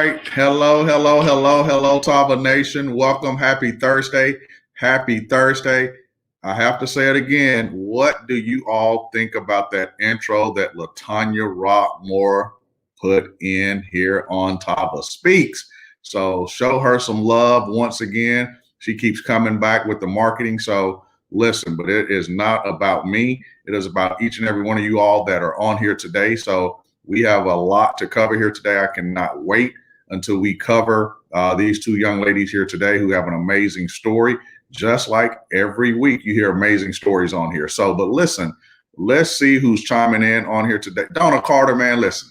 right. Hello, Tava Nation. Welcome. Happy Thursday. Happy Thursday. I have to say it again. What do you all think about that intro that Latanya Rockmore put in here on Tava Speaks? So show her some love once again. She keeps coming back with the marketing. So listen, but it is not about me. It is about each and every one of you all that are on here today. So we have a lot to cover here today. I cannot wait until we cover these two young ladies here today who have an amazing story. Just like every week, you hear amazing stories on here. So, but listen, let's see who's chiming in on here today. Donna Carter, man, listen.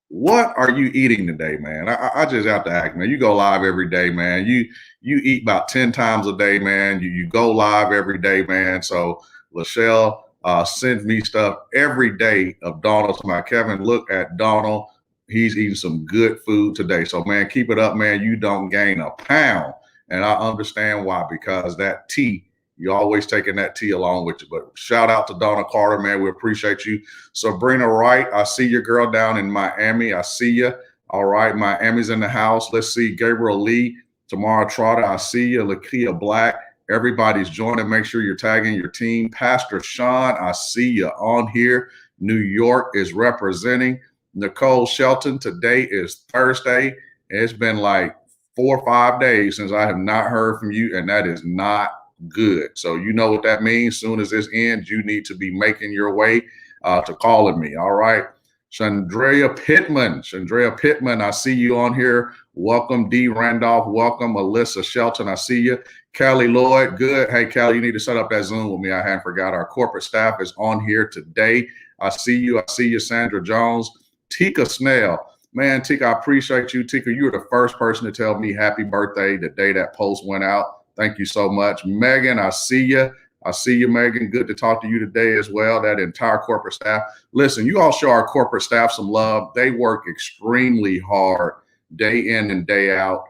What are you eating today, man? I just have to ask, man. You go live every day, man. You eat about 10 times a day, man. You go live every day, man. So Lachelle sends me stuff every day of Donald's. My Kevin, look at Donald. He's eating some good food today. So, man, keep it up, man. You don't gain a pound. And I understand why, because that tea, you're always taking that tea along with you. But shout out to Donna Carter, man. We appreciate you. Sabrina Wright, I see your girl down in Miami. I see you. All right, Miami's in the house. Let's see. Gabriel Lee, Tamara Trotter, I see you. Lakia Black, everybody's joining. Make sure you're tagging your team. Pastor Sean, I see you on here. New York is representing. Nicole Shelton, today is Thursday. It's been like 4 or 5 days since I have not heard from you, and that is not good. So you know what that means. Soon as this ends, you need to be making your way to calling me. All right. Sandra Pittman, I see you on here. Welcome, D. Randolph. Welcome, Alyssa Shelton. I see you. Kelly Lloyd, good. Hey, Kelly, you need to set up that Zoom with me. I hadn't forgot. Our corporate staff is on here today. I see you. I see you, Sandra Jones. Tika Snell. Man, Tika, I appreciate you. Tika, you were the first person to tell me happy birthday the day that post went out. Thank you so much. Megan, I see you. I see you, Megan. Good to talk to you today as well, that entire corporate staff. Listen, you all show our corporate staff some love. They work extremely hard day in and day out,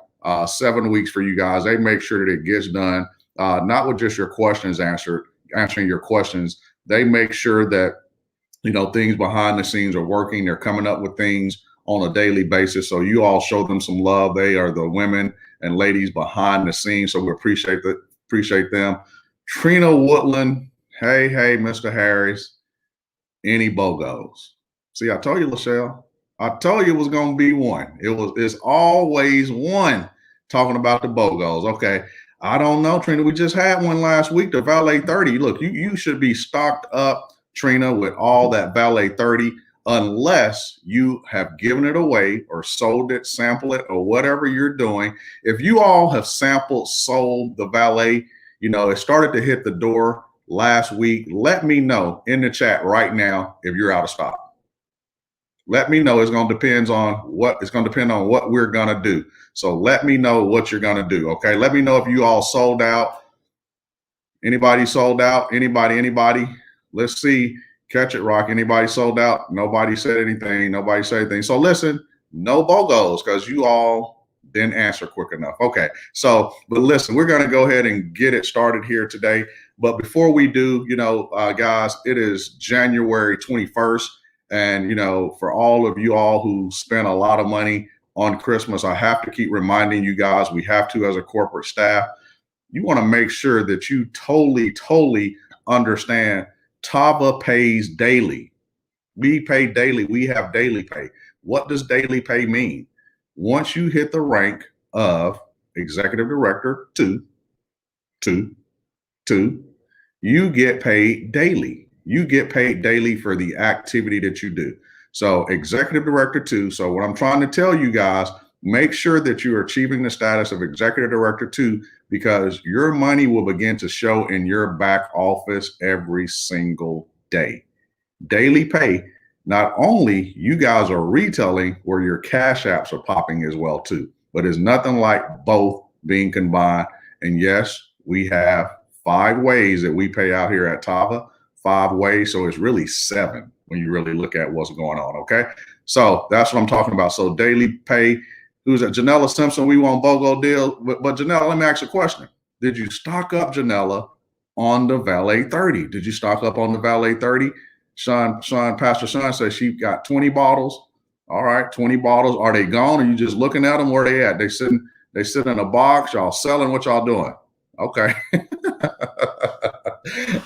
7 weeks for you guys. They make sure that it gets done, not with just your questions answering your questions. They make sure that, you know, things behind the scenes are working. They're coming up with things on a daily basis. So you all show them some love. They are the women and ladies behind the scenes. So we appreciate them. Trina Woodland. Hey, Mr. Harris. Any BOGOs? See, I told you, Lachelle. I told you it was going to be one. It's always one talking about the BOGOs. Okay. I don't know, Trina. We just had one last week, the Valet 30. Look, you should be stocked up, Trina, with all that Valet 30. Unless you have given it away or sold it, sample it, or whatever you're doing. If you all have sold the Valet, you know, it started to hit the door last week. Let me know in the chat right now if you're out of stock. Let me know. It's going to depend on what we're going to do. So let me know what you're going to do. Okay. Let me know if you all sold out. Anybody sold out? Anybody? Let's see. Catch it, Rock. Anybody sold out? Nobody said anything. So listen, no BOGOs because you all didn't answer quick enough. Okay. So, but listen, we're going to go ahead and get it started here today. But before we do, you know, guys, it is January 21st. And, you know, for all of you all who spent a lot of money on Christmas, I have to keep reminding you guys, we have to, as a corporate staff, you want to make sure that you totally understand Tava pays daily. We pay daily. We have daily pay. What does daily pay mean? Once you hit the rank of executive director two, you get paid daily. You get paid daily for the activity that you do. So executive director 2. So what I'm trying to tell you guys, make sure that you are achieving the status of executive director 2 because your money will begin to show in your back office every single day. Daily pay. Not only you guys are retailing where your cash apps are popping as well too, but it's nothing like both being combined. And yes, we have 5 ways that we pay out here at Tava. 5 ways. So it's really 7 when you really look at what's going on. Okay. So that's what I'm talking about. So daily pay. Who's that? Janella Simpson. We want BOGO deal. But Janella, let me ask you a question. Did you stock up, Janella, on the Valet 30? Did you stock up on the Valet 30? Pastor Sean says she got 20 bottles All right, 20 bottles. Are they gone? Are you just looking at them? Where they at? They sit in a box. Y'all selling? What y'all doing? Okay.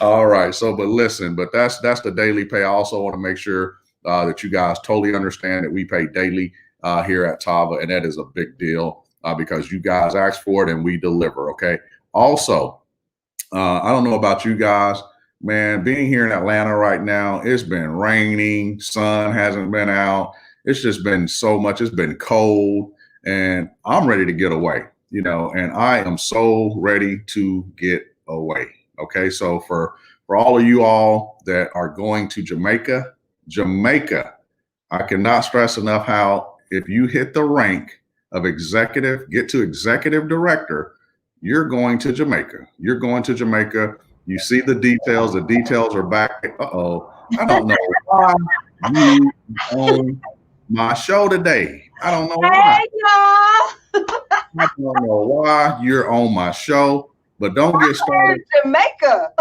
All right. So, but listen, but that's the daily pay. I also want to make sure that you guys totally understand that we pay daily here at Tava, and that is a big deal because you guys ask for it and we deliver. Okay. Also, I don't know about you guys, man. Being here in Atlanta right now, it's been raining, sun hasn't been out. It's just been so much. It's been cold, and I'm ready to get away, and I am so ready to get away. Okay, so for all of you all that are going to Jamaica, I cannot stress enough how if you hit the rank of executive, get to executive director, you're going to Jamaica. You're going to Jamaica. You see the details. The details are back. Uh-oh. I don't know why you on my show today. I don't know why. Hey, y'all. I don't know why you're on my show, but don't get started. Jamaica.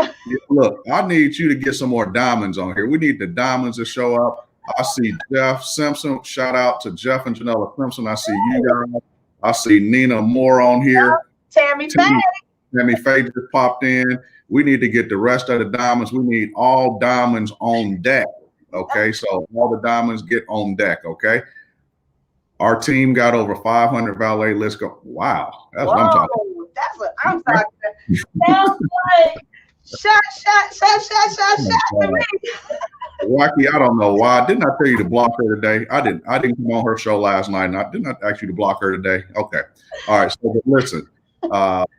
Look, I need you to get some more diamonds on here. We need the diamonds to show up. I see Jeff Simpson. Shout out to Jeff and Janella Simpson. I see you guys. I see Nina Moore on here. Tammy Faye just popped in. We need to get the rest of the diamonds. We need all diamonds on deck. Okay, so all the diamonds get on deck. Okay. Our team got over 500 valet. Let's go. Wow, that's what I'm talking about. That's what I'm talking about. Sounds like shot to me. Rocky, I don't know why. Didn't I tell you to block her today? I didn't come on her show last night. And I did not ask you to block her today. Okay. All right. So but listen,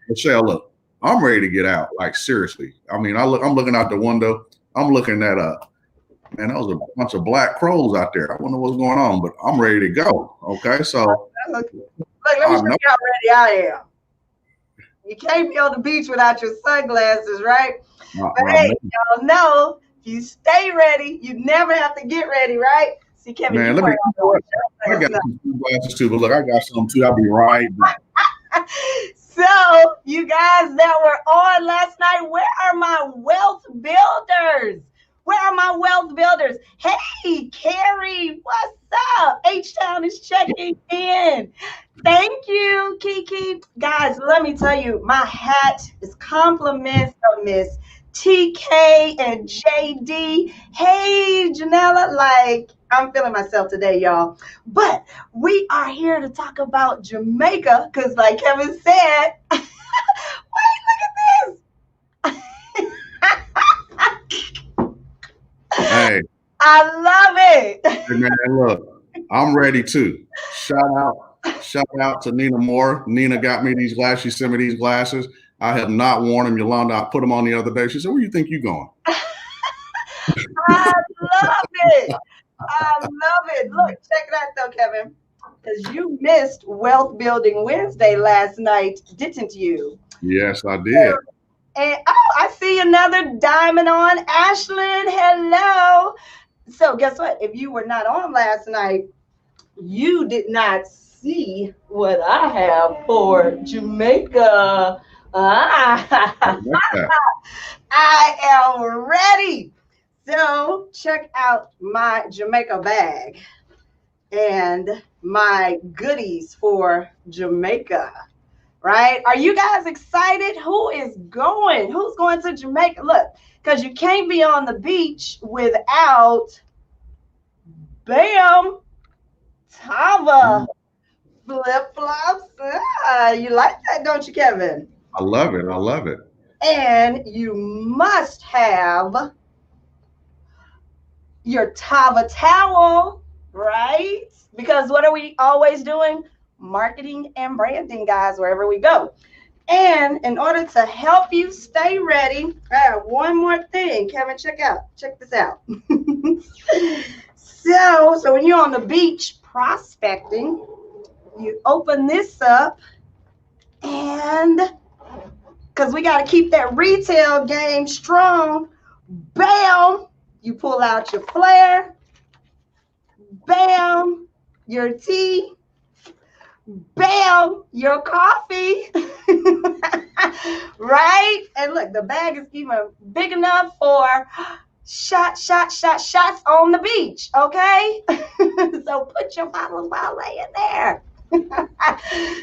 Michelle, look, I'm ready to get out. Like seriously. I mean, I'm looking out the window. I'm looking at man, that was a bunch of black crows out there. I wonder what's going on, but I'm ready to go. Okay. So look, let me show you how ready I am. You can't be on the beach without your sunglasses, right? But hey, y'all know if you stay ready, you never have to get ready, right? See, Kevin, man, let me. I got some sunglasses too, but look, I got some too. I'll be right back. So, you guys that were on last night, where are my wealth builders? Where are my wealth builders? Hey, Carrie, what's up? H-Town is checking in. Thank you, Kiki. Guys, let me tell you, my hat is compliments of Miss TK and JD. Hey, Janella, like, I'm feeling myself today, y'all. But we are here to talk about Jamaica because, like Kevin said, wait, look at this. Hey, I love it. Hey man, look, I'm ready too. Shout out to Nina Moore. Nina got me these glasses. She sent me these glasses. I have not worn them. Yolanda, I put them on the other day. She said, "Where do you think you're going?" I love it. I love it. Look, check it out though, Kevin. Because you missed Wealth Building Wednesday last night, didn't you? Yes, I did. And I see another diamond on. Ashlyn, hello. So guess what? If you were not on last night, you did not see what I have for Jamaica. I am ready. So check out my Jamaica bag and my goodies for Jamaica. Right? Are you guys excited? Who's going to Jamaica? Look, because you can't be on the beach without, bam, Tava flip-flops. You like that, don't you, Kevin? I love it. I love it. And you must have your Tava towel, right? Because what are we always doing? Marketing and branding, guys, wherever we go. And in order to help you stay ready, I have one more thing. Kevin, check this out. So when you're on the beach prospecting, you open this up, and because we got to keep that retail game strong, bam, you pull out your flare, bam, your tea, bam, your coffee, right? And look, the bag is even big enough for shots on the beach, okay? So put your bottle of Wale in there.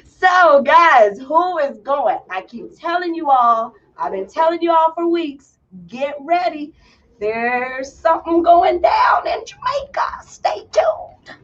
So, guys, who is going? I keep telling you all, I've been telling you all for weeks, get ready. There's something going down in Jamaica. Stay tuned.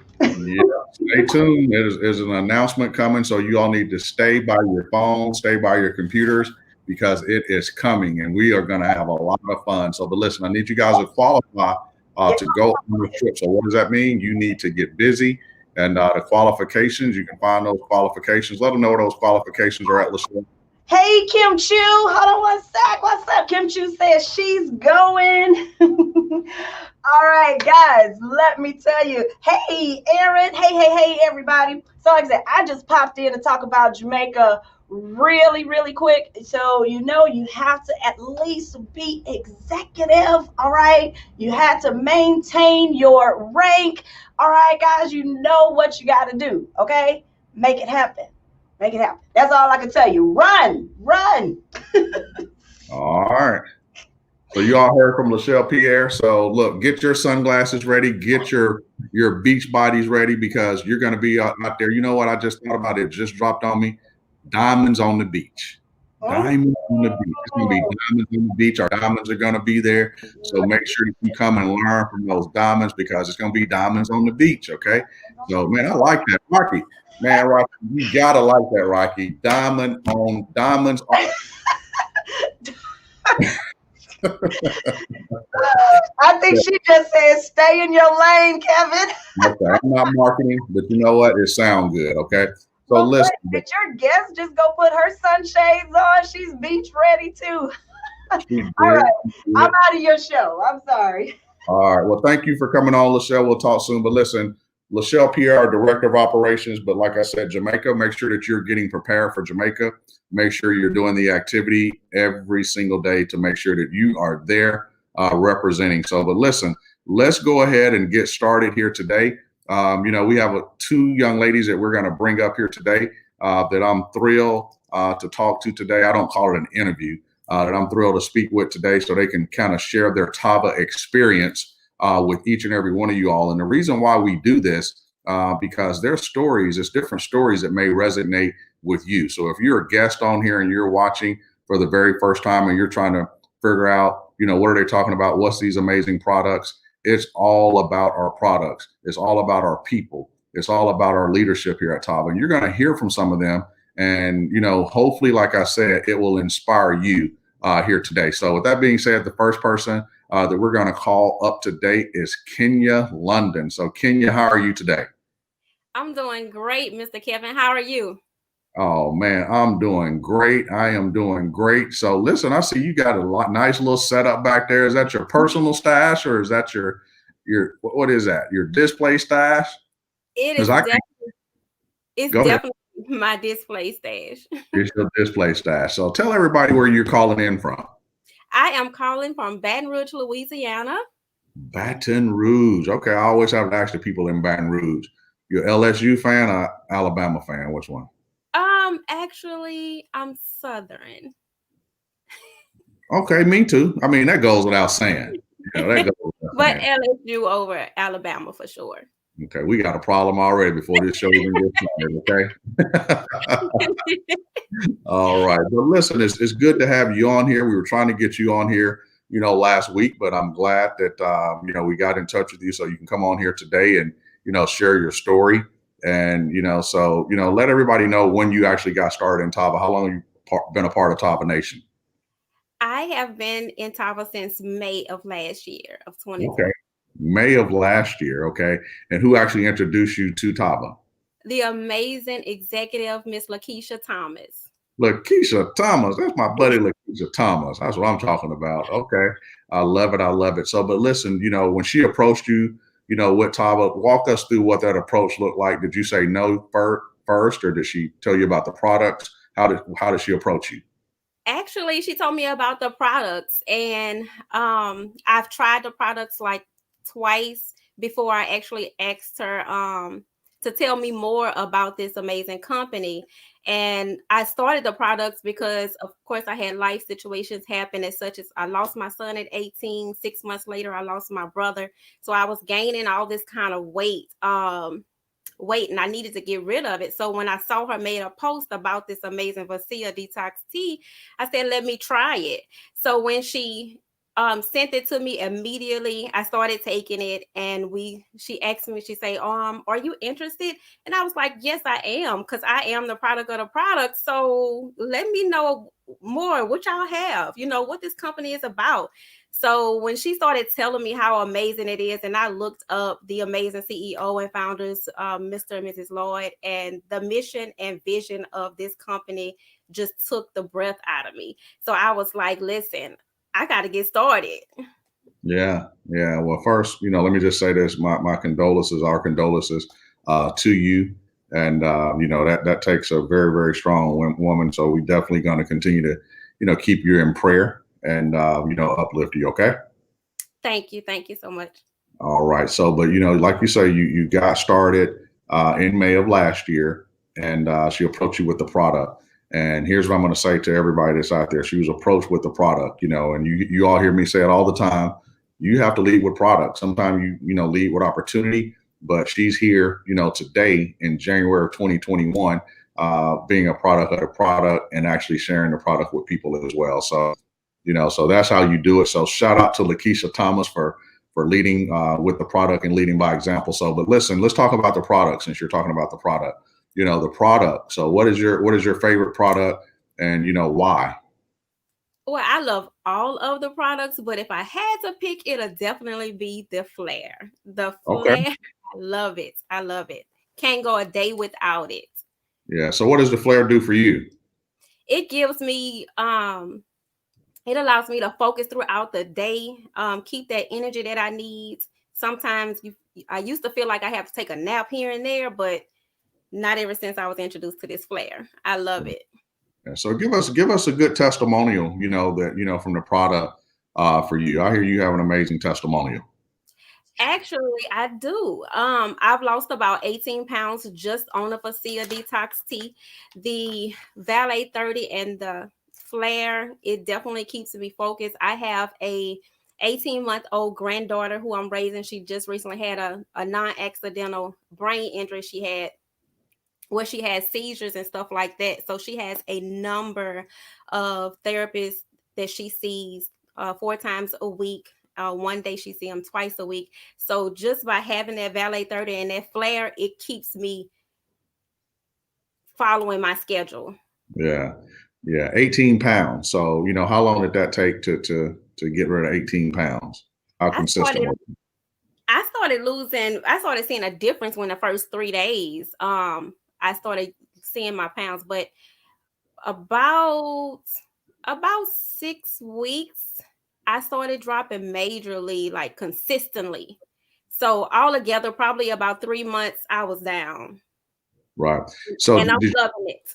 Yeah, stay tuned. There's an announcement coming, so you all need to stay by your phone, stay by your computers, because it is coming, and we are going to have a lot of fun. So, but listen, I need you guys to qualify to go on the trip. So, what does that mean? You need to get busy, and the qualifications, you can find those qualifications. Let them know where those qualifications are at, Lachelle. Hey, Kim Chu, hold on one sec. What's up? Kim Chu says she's going. All right, guys, let me tell you. Hey, Aaron. Hey, everybody. So, like I said, I just popped in to talk about Jamaica really quick. So, you have to at least be executive. All right. You had to maintain your rank. All right, guys, you know what you got to do. Okay. Make it happen. Make it happen. That's all I can tell you. Run. All right. So you all heard from Lachelle Pierre. So look, get your sunglasses ready, get your beach bodies ready, because you're going to be out there. You know what? I just thought about it. Just dropped on me. Diamonds on the beach. Diamonds on the beach. It's going to be diamonds on the beach. Our diamonds are going to be there. So make sure you come and learn from those diamonds, because it's going to be diamonds on the beach. Okay. So, man, I like that. Rocky. Man, Rocky, you got to like that, Rocky. Diamonds on. I think she just said, stay in your lane, Kevin. Okay, I'm not marketing, but you know what? It sounds good. Okay. So well, listen. Did your guest just go put her sunshades on? She's beach ready too. All right. I'm out of your show. I'm sorry. All right. Well, thank you for coming on, Lachelle. We'll talk soon. But listen, Lachelle Pierre, our Director of Operations. But like I said, Jamaica, make sure that you're getting prepared for Jamaica. Make sure you're doing the activity every single day to make sure that you are there representing. So, but listen, let's go ahead and get started here today. We have two young ladies that we're going to bring up here today that I'm thrilled to talk to today. I don't call it an interview. That I'm thrilled to speak with today, so they can kind of share their Tava experience with each and every one of you all. And the reason why we do this, because their stories, it's different stories that may resonate with you. So if you're a guest on here and you're watching for the very first time and you're trying to figure out, what are they talking about? What's these amazing products? It's all about our products. It's all about our people. It's all about our leadership here at Tava. And you're going to hear from some of them. And, hopefully, like I said, it will inspire you here today. So with that being said, the first person that we're going to call up to date is Kenya London. So Kenya, how are you today? I'm doing great, Mr. Kevin. How are you? Oh, man, I'm doing great. I am doing great. So listen, I see you got a nice little setup back there. Is that your personal stash, or is that your what is that? Your display stash? It is definitely my display stash. It's your display stash. So tell everybody where you're calling in from. I am calling from Baton Rouge, Louisiana. Baton Rouge. Okay, I always have to ask the people in Baton Rouge. You're LSU fan or Alabama fan? Which one? Actually, I'm Southern. Okay, me too. I mean, that goes without saying. But LSU over Alabama for sure. Okay, we got a problem already before this show even gets started, okay? All right. But listen, it's good to have you on here. We were trying to get you on here, last week, but I'm glad that, we got in touch with you so you can come on here today and, share your story. And, let everybody know when you actually got started in Tava. How long have you been a part of Tava Nation? I have been in Tava since May of last year of 2020. Okay. May of last year. Okay. And who actually introduced you to Tava? The amazing executive, Miss Lakeisha Thomas. Lakeisha Thomas. That's my buddy, Lakeisha Thomas. That's what I'm talking about. Okay. I love it. So, but listen, when she approached you, with Tava, walk us through what that approach looked like. Did you say no first, or did she tell you about the products? How did she approach you? Actually, she told me about the products, and I've tried the products like twice before I actually asked her to tell me more about this amazing company. And I started the products because, of course, I had life situations happen, as such as I lost my son at 18. 6 months later, I lost my brother. So I was gaining all this kind of weight, and I needed to get rid of it. So when I saw her made a post about this amazing Vasia detox tea, I said, let me try it. So when she sent it to me, immediately I started taking it, and she asked me, she say, are you interested? And I was like, yes, I am, because I am the product of the product. So let me know more what y'all have, what this company is about. So when she started telling me how amazing it is, and I looked up the amazing CEO and founders, Mr. and Mrs. Lloyd, and the mission and vision of this company just took the breath out of me. So I was like, listen, I got to get started. Yeah. Well, first, let me just say this: my condolences, our condolences to you, and that takes a very, very strong woman. So we definitely going to continue to, keep you in prayer and uplift you. Okay. Thank you so much. All right. So, but like you say, you got started in May of last year, and she approached you with the product. And here's what I'm going to say to everybody that's out there: she was approached with the product, and you all hear me say it all the time. You have to lead with product. Sometimes you lead with opportunity, but she's here, today in January of 2021, being a product of the product and actually sharing the product with people as well. So, so that's how you do it. So shout out to Lakeisha Thomas for leading with the product and leading by example. So, but listen, let's talk about the product since you're talking about the product. The product. So, what is your favorite product, and why? Well, I love all of the products, but if I had to pick, it'll definitely be the Flare. The Okay. Flare, I love it. I love it. Can't go a day without it. Yeah. So, what does the flare do for you? It gives me it allows me to focus throughout the day, keep that energy that I need. Sometimes I used to feel like I have to take a nap here and there, but not ever since I was introduced to this Flare. I love it. Yeah, so give us a good testimonial, that from the product for you. I hear you have an amazing testimonial. Actually, I do. I've lost about 18 pounds just on the Vasia detox tea. The Valet 30 and the Flare, it definitely keeps me focused. I have a 18-month-old granddaughter who I'm raising. She just recently had a non-accidental brain injury. She had seizures and stuff like that. So she has a number of therapists that she sees 4 times a week. One day she sees them twice a week. So just by having that Valet 30 and that Flare, it keeps me following my schedule. Yeah. 18 pounds. So, how long did that take to get rid of 18 pounds? How I consistent started was it? I started seeing a difference when the first 3 days. I started seeing my pounds, but about 6 weeks, I started dropping majorly, like consistently. So altogether, probably about 3 months, I was down, Right. So and I'm loving it.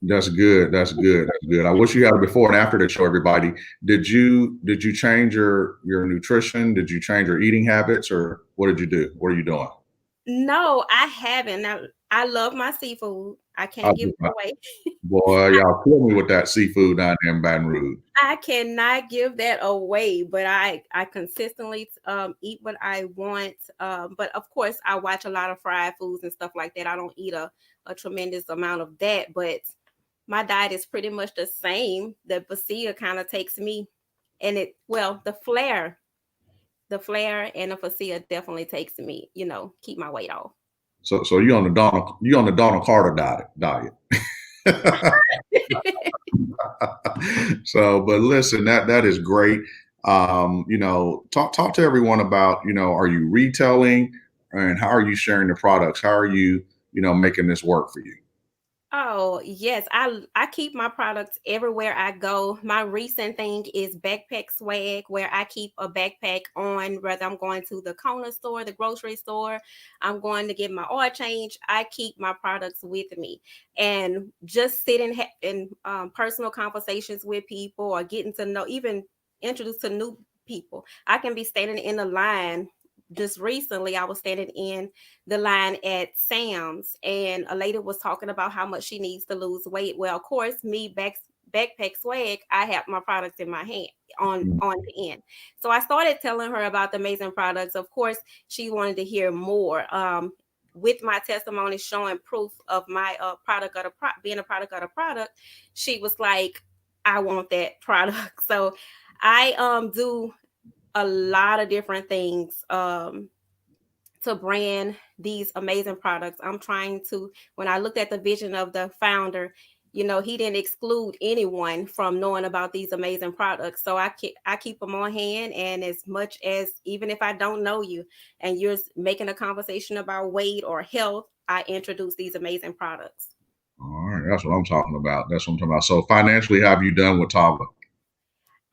that's good. That's good. That's good. I wish you had a before and after to show everybody. Did you change your nutrition? Did you change your eating habits, or what did you do? What are you doing? No, I haven't. I love my seafood. I can't give it away. Boy, y'all kill me with that seafood down there in Baton Rouge. I cannot give that away, but I consistently eat what I want. But of course, I watch a lot of fried foods and stuff like that. I don't eat a tremendous amount of that, but my diet is pretty much the same. The Vasia kind of takes me, and the Flare and the Vasia definitely takes me. Keep my weight off. So you on the Donald Carter diet. So, but listen, that is great. Talk to everyone about, are you retailing, and how are you sharing the products? How are you, making this work for you? Oh, yes. I keep my products everywhere I go. My recent thing is backpack swag, where I keep a backpack on, whether I'm going to the corner store, the grocery store, I'm going to get my oil change. I keep my products with me, and just sitting in personal conversations with people, or getting to know, even introduced to new people. I can be standing in the line just recently I was standing in the line at Sam's, and a lady was talking about how much she needs to lose weight. Well, of course, me backpack swag, I have my products in my hand on the end. So I started telling her about the amazing products. Of course, she wanted to hear more. With my testimony showing proof of my product of the being a product of the product, she was like, I want that product. So I do a lot of different things to brand these amazing products. I'm trying to, when I looked at the vision of the founder, you know, he didn't exclude anyone from knowing about these amazing products. So I keep them on hand. And as much as, even if I don't know you and you're making a conversation about weight or health, I introduce these amazing products. All right. That's what I'm talking about. That's what I'm talking about. So financially, how have you done with Tava?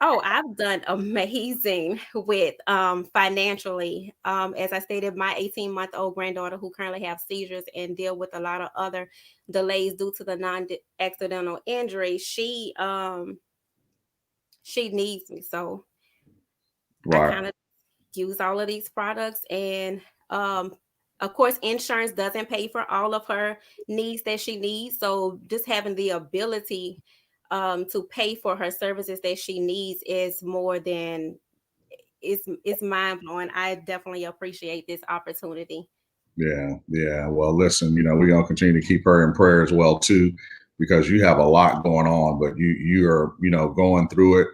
Oh, I've done amazing with financially. As I stated, my 18-month-old granddaughter who currently have seizures and deal with a lot of other delays due to the non-accidental injury, she needs me. So I Right. kind of use all of these products, and of course insurance doesn't pay for all of her needs that she needs. So just having the ability to pay for her services that she needs is more than, it's mind blowing. I definitely appreciate this opportunity. Yeah, yeah. Well, listen, we're gonna continue to keep her in prayer as well too, because you have a lot going on, but you are, going through it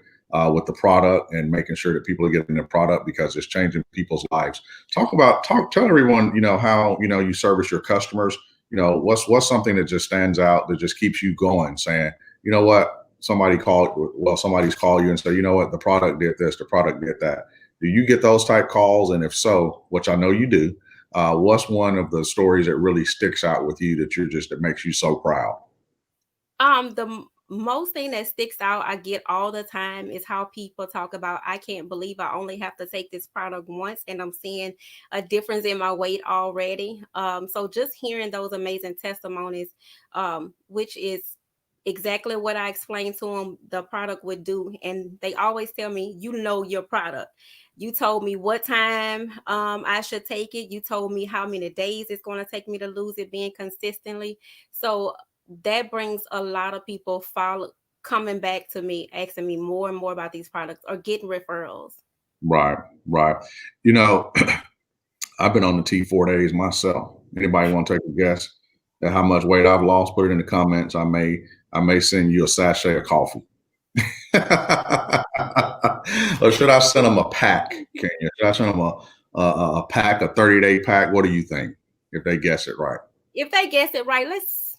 with the product and making sure that people are getting the product because it's changing people's lives. Tell everyone, how you service your customers. What's something that just stands out that just keeps you going, saying, you know what, somebody's called you and say, you know what, the product did this, the product did that. Do you get those type calls? And if so, which I know you do, what's one of the stories that really sticks out with you that makes you so proud? The most thing that sticks out I get all the time is how people talk about, I can't believe I only have to take this product once and I'm seeing a difference in my weight already. So just hearing those amazing testimonies, which is exactly what I explained to them the product would do. And they always tell me, you know your product. You told me what time I should take it. You told me how many days it's going to take me to lose it, being consistently. So that brings a lot of people coming back to me, asking me more and more about these products or getting referrals. Right, right. You know, I've been on the T 4 days myself. Anybody want to take a guess at how much weight I've lost? Put it in the comments. I may send you a sachet of coffee. Or should I send them a pack? Kenya? Should I send them a pack, a 30-day pack? What do you think? If they guess it right. If they guess it right, let's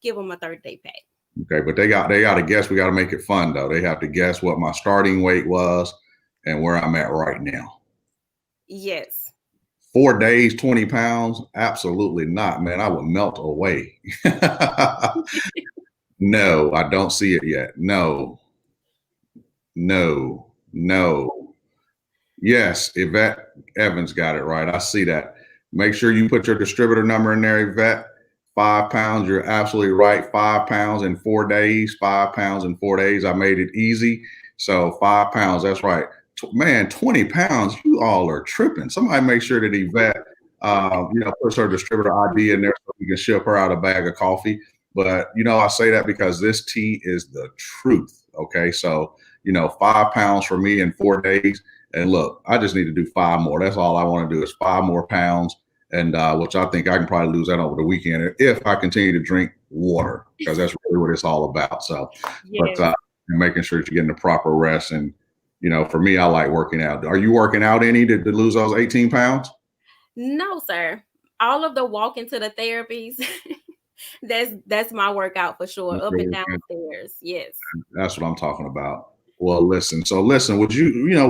give them a 30-day pack. Okay, but they got to guess. We got to make it fun though. They have to guess what my starting weight was and where I'm at right now. Yes. 4 days, 20 pounds? Absolutely not, man. I would melt away. No, I don't see it yet. No. Yes, Yvette Evans got it right. I see that. Make sure you put your distributor number in there, Yvette. 5 pounds. You're absolutely right. 5 pounds in 4 days. 5 pounds in 4 days. I made it easy. So 5 pounds. That's right. Man, 20 pounds. You all are tripping. Somebody make sure that Yvette, puts her distributor ID in there so we can ship her out a bag of coffee. But, I say that because this tea is the truth. Okay. So, 5 pounds for me in 4 days. And look, I just need to do 5 more. That's all I want to do is 5 more pounds. And which I think I can probably lose that over the weekend if I continue to drink water, because that's really what it's all about. So, yes. But making sure that you're getting the proper rest. And, for me, I like working out. Are you working out any to lose those 18 pounds? No, sir. All of the walking to the therapies, that's my workout for sure. Up and down stairs. Yes. That's what I'm talking about. Well, listen, would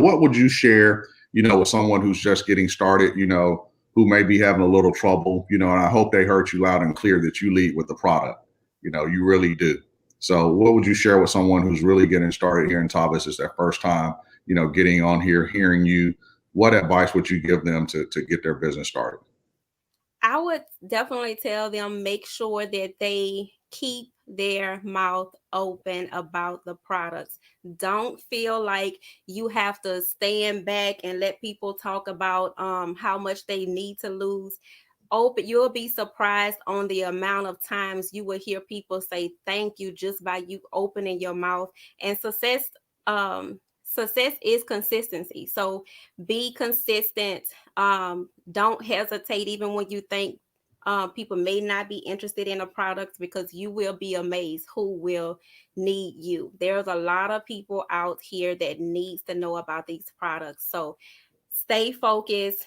what would you share, with someone who's just getting started, who may be having a little trouble, and I hope they heard you loud and clear that you lead with the product. You really do. So what would you share with someone who's really getting started here in Tava? This is their first time, getting on here, hearing you. What advice would you give them to get their business started? I would definitely tell them, make sure that they keep their mouth open about the products. Don't feel like you have to stand back and let people talk about how much they need to lose. Open, you'll be surprised on the amount of times you will hear people say thank you just by you opening your mouth. And success is consistency. So be consistent. Don't hesitate even when you think people may not be interested in a product, because you will be amazed who will need you. There's a lot of people out here that needs to know about these products. So stay focused.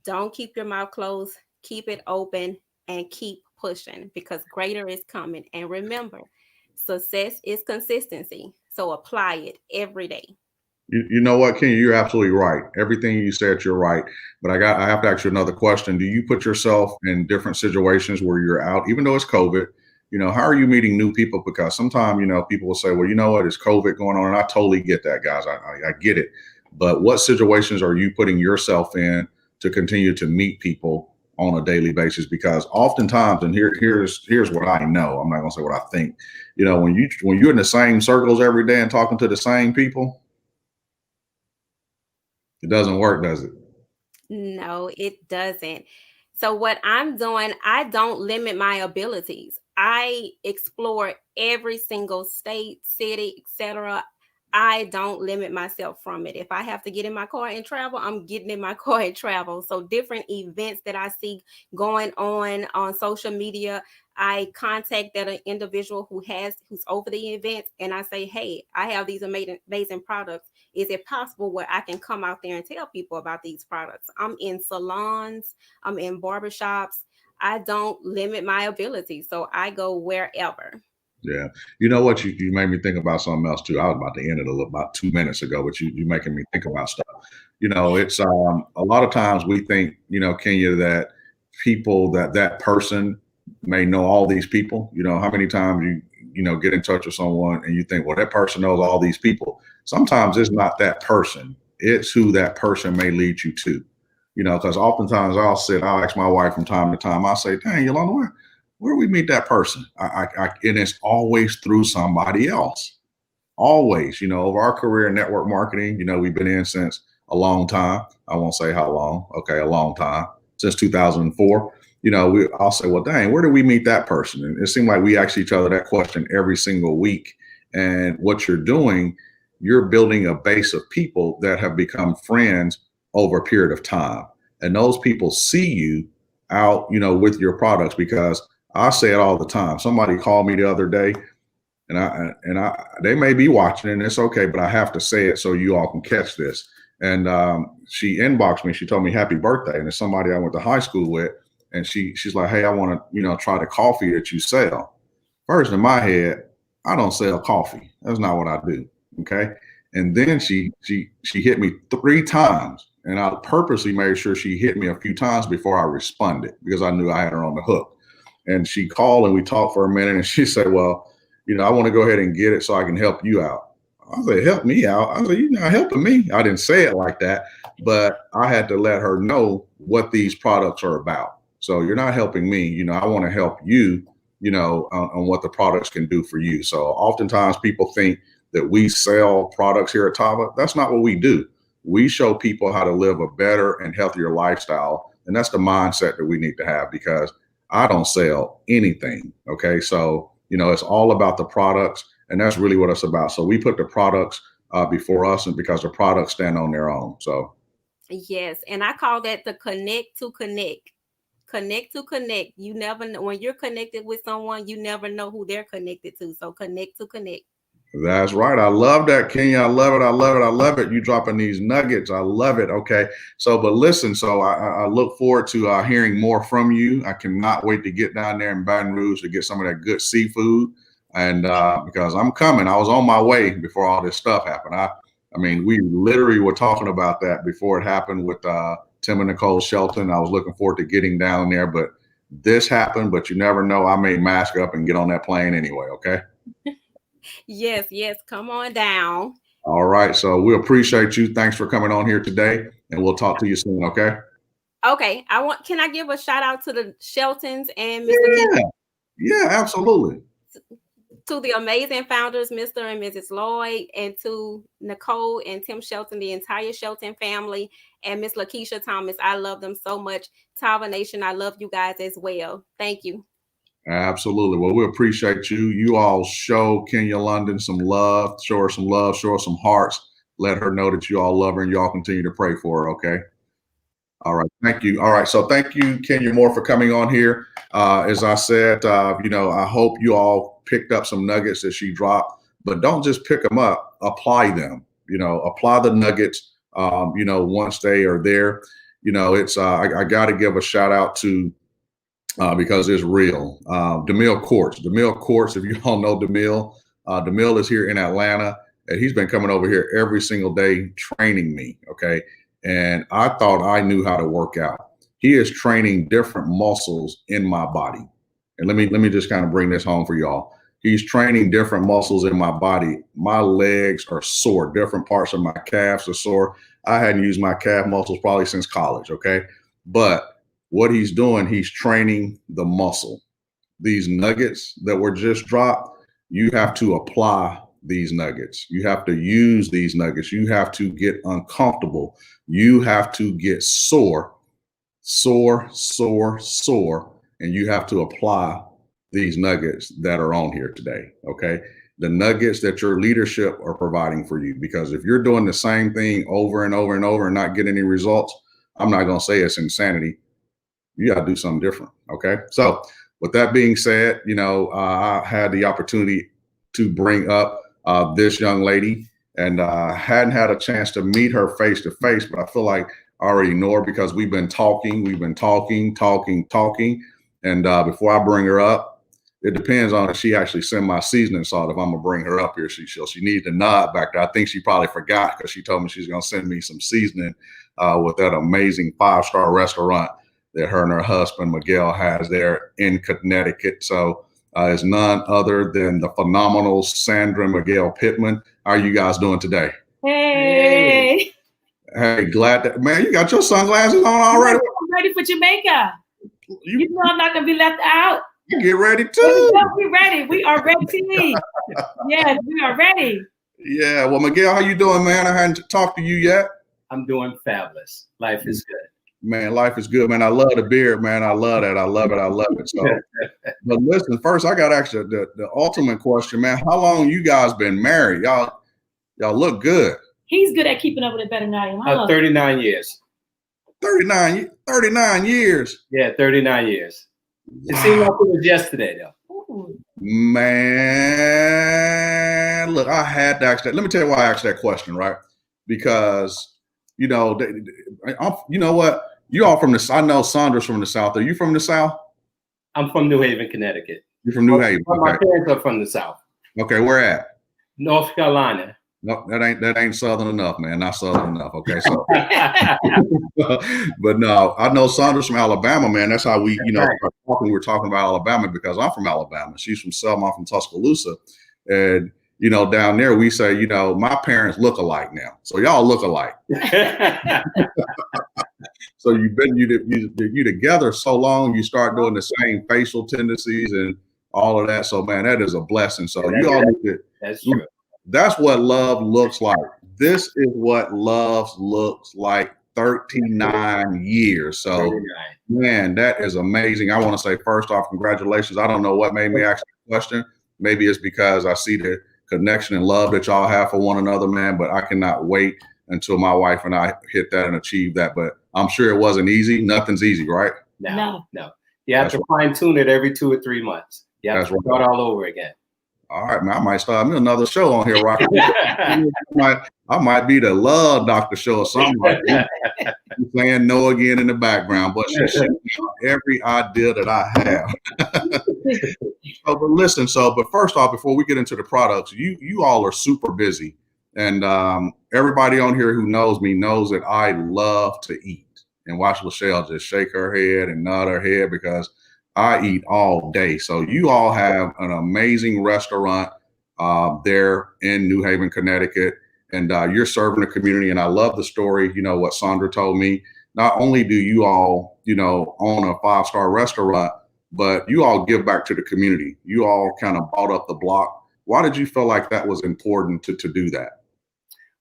Don't keep your mouth closed. Keep it open and keep pushing, because greater is coming. And remember, success is consistency. So apply it every day. You know what, Kenya, you're absolutely right. Everything you said, you're right. But I have to ask you another question. Do you put yourself in different situations where you're out, even though it's COVID? How are you meeting new people? Because sometimes, people will say, well, you know what, it's COVID going on. And I totally get that, guys. I get it. But what situations are you putting yourself in to continue to meet people on a daily basis? Because oftentimes, and here's what I know. I'm not gonna say what I think. When you're in the same circles every day and talking to the same people, it doesn't work, does it? No, it doesn't. So what I'm doing, I don't limit my abilities. I explore every single state, city, etc. I don't limit myself from it. If I have to get in my car and travel, I'm getting in my car and travel. So different events that I see going on social media, I contact that individual who's over the event, and I say, hey, I have these amazing products. Is it possible where I can come out there and tell people about these products? I'm in salons, I'm in barbershops. I don't limit my ability, so I go wherever. Yeah. You know what? You made me think about something else too. I was about to end it about 2 minutes ago, but you making me think about stuff. It's a lot of times we think, Kenya, that people that person may know all these people. How many times you get in touch with someone and you think, well, that person knows all these people. Sometimes it's not that person. It's who that person may lead you to. Because oftentimes I'll ask my wife from time to time, I'll say, dang, Yolanda, where do we meet that person? And it's always through somebody else. Always, over our career in network marketing, we've been in since a long time. I won't say how long. Okay, a long time, since 2004. I'll say, well, dang, where do we meet that person? And it seemed like we ask each other that question every single week. And what you're doing, you're building a base of people that have become friends over a period of time. And those people see you out, with your products, because I say it all the time. Somebody called me the other day, and they may be watching, and it's okay, but I have to say it so you all can catch this. And she inboxed me. She told me happy birthday, and it's somebody I went to high school with. And she's like, hey, I want to try the coffee that you sell. First, in my head, I don't sell coffee. That's not what I do. Okay. And then she hit me 3 times, and I purposely made sure she hit me a few times before I responded, because I knew I had her on the hook. And she called and we talked for a minute, and she said, well, I want to go ahead and get it so I can help you out. I said, help me out? I said, you're not helping me. I didn't say it like that, but I had to let her know what these products are about. So you're not helping me. I want to help you, on what the products can do for you. So oftentimes people think that we sell products here at Tava. That's not what we do. We show people how to live a better and healthier lifestyle. And that's the mindset that we need to have, because I don't sell anything. Okay. So, it's all about the products, and that's really what it's about. So we put the products before us, and because the products stand on their own. So. Yes. And I call that the connect to connect. Connect to connect. You never know when you're connected with someone, you never know who they're connected to. So connect to connect. That's right. I love that, Kenya. I love it. I love it. I love it. You dropping these nuggets. I love it. Okay. So, but listen, so I look forward to hearing more from you. I cannot wait to get down there in Baton Rouge to get some of that good seafood. And because I'm coming, I was on my way before all this stuff happened. I mean, we literally were talking about that before it happened with Tim and Nicole Shelton. I was looking forward to getting down there, but this happened. But you never know. I may mask up and get on that plane anyway. Okay. Yes, come on down. All right. So we appreciate you. Thanks for coming on here today, and we'll talk to you soon. Okay. Okay. Can I give a shout out to the Sheltons and Mr. Yeah, absolutely. To the amazing founders, Mr. and Mrs. Lloyd, and to Nicole and Tim Shelton, the entire Shelton family, and Miss Lakeisha Thomas. I love them so much. Tava Nation, I love you guys as well. Thank you. Absolutely. Well, we appreciate you. You all show Kenya London some love, show her some love, show her some hearts. Let her know that you all love her and you all continue to pray for her, okay? All right. Thank you. All right. So thank you, Kenya Moore, for coming on here. As I said, I hope you all picked up some nuggets that she dropped, but don't just pick them up, apply them, apply the nuggets, once they are there. I got to give a shout out to, because it's real, DeMille Courts. DeMille Courts, if you all know DeMille is here in Atlanta, and he's been coming over here every single day training me, okay? And I thought I knew how to work out. He is training different muscles in my body. And let me just kind of bring this home for y'all. He's training different muscles in my body. My legs are sore. Different parts of my calves are sore. I hadn't used my calf muscles probably since college, okay? But what he's doing, he's training the muscle. These nuggets that were just dropped, you have to apply these nuggets. You have to use these nuggets. You have to get uncomfortable. You have to get sore, and you have to apply these nuggets that are on here today, okay? The nuggets that your leadership are providing for you, because if you're doing the same thing over and over and over and not getting any results, I'm not going to say it's insanity. You got to do something different, okay? So with that being said, I had the opportunity to bring up this young lady, and I hadn't had a chance to meet her face to face, but I feel like I already know her because we've been talking. And before I bring her up, it depends on if she actually send my seasoning salt. If I'm gonna bring her up here, she needs to nod back there. I think she probably forgot because she told me she's gonna send me some seasoning with that amazing 5-star restaurant that her and her husband Miguel has there in Connecticut. So is none other than the phenomenal Sandra and Miguel Pittman. How are you guys doing today? Hey. Hey, glad that, man, you got your sunglasses on already. I'm ready for Jamaica. You know I'm not going to be left out. You get ready too. We're ready. We are ready. Yes, we are ready. Yeah. Well, Miguel, how you doing, man? I hadn't talked to you yet. I'm doing fabulous. Life is good. Man, life is good, man. I love the beard, man. I love that. I love it. So, but listen, first I got actually the ultimate question, man. How long you guys been married? Y'all look good. He's good at keeping up with it better than I am. 39 years. 39 years. Yeah, 39 years. Wow. It seemed like it was yesterday, though. Ooh. Man, look, I had to ask that. Let me tell you why I asked that question, right? Because, you know what? You all from the, I know Sandra's from the South. Are you from the South? I'm from New Haven, Connecticut. You're from New Haven. Okay. My parents are from the South. Okay, where at? North Carolina. No, that ain't Southern enough, man. Not Southern enough. Okay, so, but no, I know Sandra's from Alabama, man. That's how we, we were talking about Alabama because I'm from Alabama. She's from Selma, I'm from Tuscaloosa, and down there we say, my parents look alike now, so y'all look alike. So you together so long, you start doing the same facial tendencies and all of that. So man, that is a blessing. So you all need to. That's true. That's what love looks like. This is what love looks like. 39 years. So 39. Man, that is amazing. I want to say first off, congratulations. I don't know what made me ask the question. Maybe it's because I see the connection and love that y'all have for one another, man. But I cannot wait until my wife and I hit that and achieve that. But I'm sure it wasn't easy. Nothing's easy, right? No. You have to fine tune it every 2 or 3 months. You have to start all over again. All right, man. I might start me another show on here, Rocky. I might be the love doctor show or something like that. Saying no again in the background, but she's every idea that I have. But listen, but first off, before we get into the products, you all are super busy. And everybody on here who knows me knows that I love to eat. And watch Lachelle just shake her head and nod her head because I eat all day. So you all have an amazing restaurant there in New Haven, Connecticut, and you're serving the community. And I love the story, what Sandra told me. Not only do you all, own a 5-star restaurant, but you all give back to the community. You all kind of bought up the block Why did you feel like that was important to do that?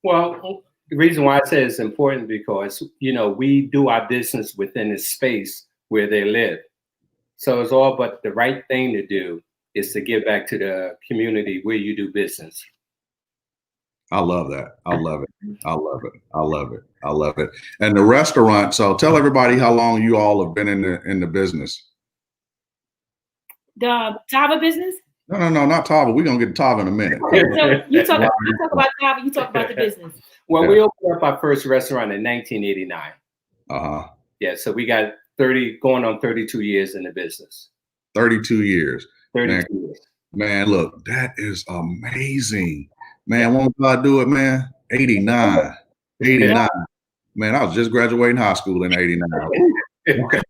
Well, the reason why I say it's important because, we do our business within the space where they live. So it's all but the right thing to do is to give back to the community where you do business. I love that. I love it. I love it. I love it. I love it. And the restaurant. So tell everybody how long you all have been in the business. The Tava business? No, not Tava. We're gonna get to Tava in a minute. So you talk about Tava, you talk about the business. Well, we opened up our first restaurant in 1989. Yeah, so we got going on 32 years in the business. 32 years. 32 years. Man, look, that is amazing. Man, won't God do it, man? 89. 89. Yeah. Man, I was just graduating high school in 89. Okay.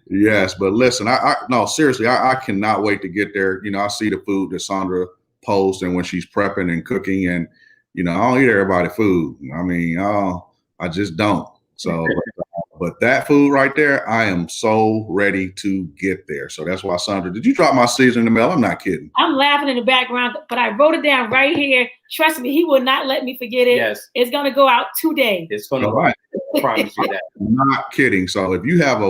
Yes, but listen, no, seriously, I cannot wait to get there. I see the food that Sandra posts and when she's prepping and cooking, and I don't eat everybody's food. I mean, I just don't. So, but that food right there, I am so ready to get there. So that's why, Sandra, did you drop my season in the mail? I'm not kidding. I'm laughing in the background, but I wrote it down right here. Trust me, he will not let me forget it. Yes. It's going to go out today. It's going to go out. I promise you that. I'm not kidding. So if you have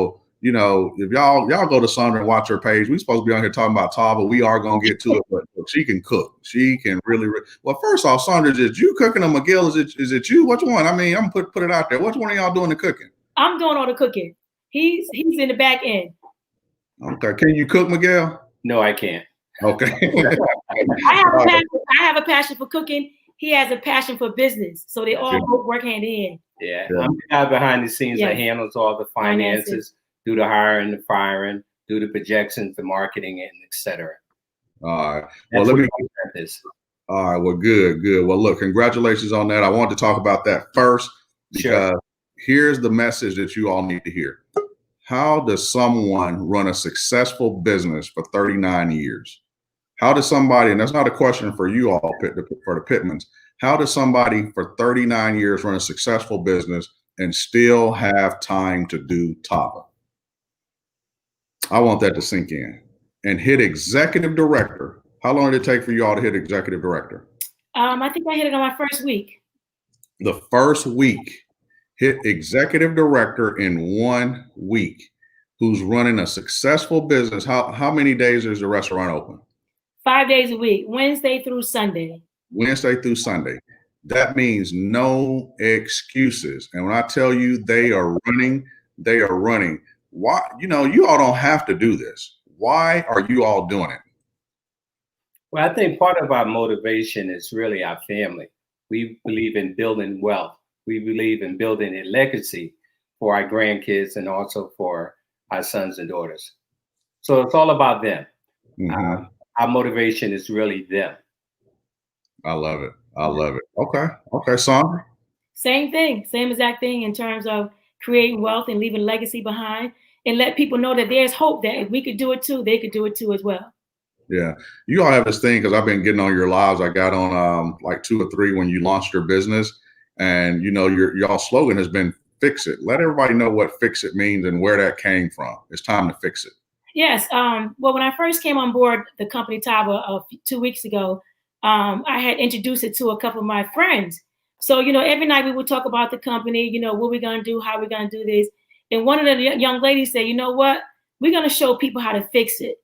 if y'all go to Sandra and watch her page, we're supposed to be on here talking about Tava. We are going to get to it, but she can cook. She can really. Well, first off, Sandra, is it you cooking or Miguel? Is it you? Which one? I mean, I'm gonna put it out there. Which one of y'all doing the cooking? I'm doing all the cooking. He's in the back end. Okay. Can you cook, Miguel? No, I can't. Okay. I have a passion for cooking. He has a passion for business. So they all both work hand in hand. Yeah. I'm the guy behind the scenes that handles all the finances, do the hiring, the firing, do the projections, the marketing, and et cetera. All right. Well, all right. Well, good. Well, look, congratulations on that. I wanted to talk about that first because here's the message that you all need to hear. How does someone run a successful business for 39 years? How does somebody, and that's not a question for you all, for the Pittmans, how does somebody for 39 years run a successful business and still have time to do Tava? I want that to sink in. And hit executive director. How long did it take for you all to hit executive director? I think I hit it on my first week. The first week, hit executive director in 1 week, who's running a successful business. How many days is the restaurant open? 5 days a week, Wednesday through Sunday. Wednesday through Sunday. That means no excuses. And when I tell you they are running. Why? You all don't have to do this. Why are you all doing it? Well, I think part of our motivation is really our family. We believe in building wealth. We believe in building a legacy for our grandkids and also for our sons and daughters. So it's all about them. Mm-hmm. Our motivation is really them. I love it. Okay, Sandra? Same thing, same exact thing in terms of creating wealth and leaving legacy behind and let people know that there's hope that if we could do it too, they could do it too as well. Yeah. You all have this thing because I've been getting on your lives. I got on like 2 or 3 when you launched your business. And, your slogan has been fix it. Let everybody know what fix it means and where that came from. It's time to fix it. Yes. Well, when I first came on board the company Tava 2 weeks ago, I had introduced it to a couple of my friends. So, every night we would talk about the company, what we're going to do, how we're going to do this. And one of the young ladies said, you know what? We're going to show people how to fix it.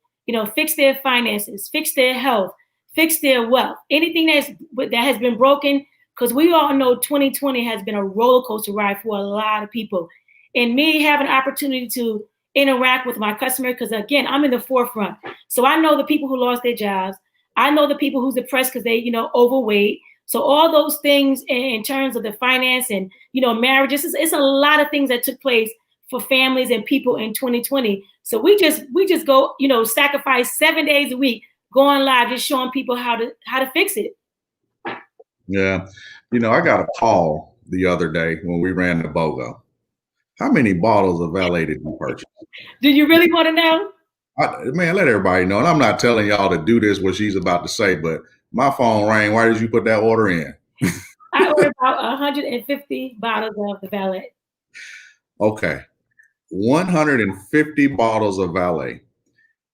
Fix their finances, fix their health, fix their wealth, anything that has been broken. Because we all know 2020 has been a roller coaster ride for a lot of people. And me having an opportunity to interact with my customer, because again, I'm in the forefront. So I know the people who lost their jobs. I know the people who's depressed because they, overweight. So all those things in terms of the finance and, marriages, it's a lot of things that took place for families and people in 2020. So we just go, sacrifice 7 days a week, going live, just showing people how to fix it. Yeah. I got a call the other day when we ran the BOGO. How many bottles of valet did you purchase? Do you really want to know? Man, let everybody know. And I'm not telling y'all to do this, what she's about to say, but my phone rang. Why did you put that order in? I ordered about 150 bottles of the valet. Okay. 150 bottles of valet.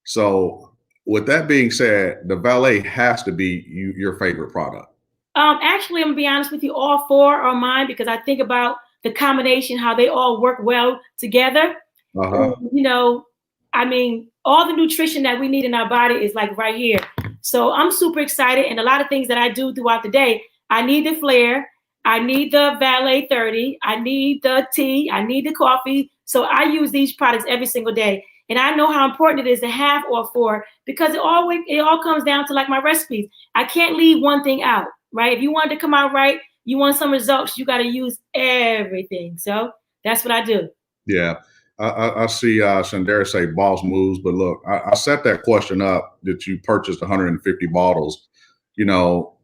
So with that being said, the valet has to be your favorite product. Actually, I'm gonna be honest with you, all four are mine because I think about the combination, how they all work well together. Uh-huh. You know, I mean, all the nutrition that we need in our body is like right here. So I'm super excited. And a lot of things that I do throughout the day, I need the Flair, I need the Valet 30, I need the tea, I need the coffee. So I use these products every single day. And I know how important it is to have all four because it all comes down to like my recipes. I can't leave one thing out, right? If you want it to come out right, you want some results, you got to use everything. So that's what I do. Yeah. I see Sandra say boss moves, but look, I set that question up that you purchased 150 bottles. You know,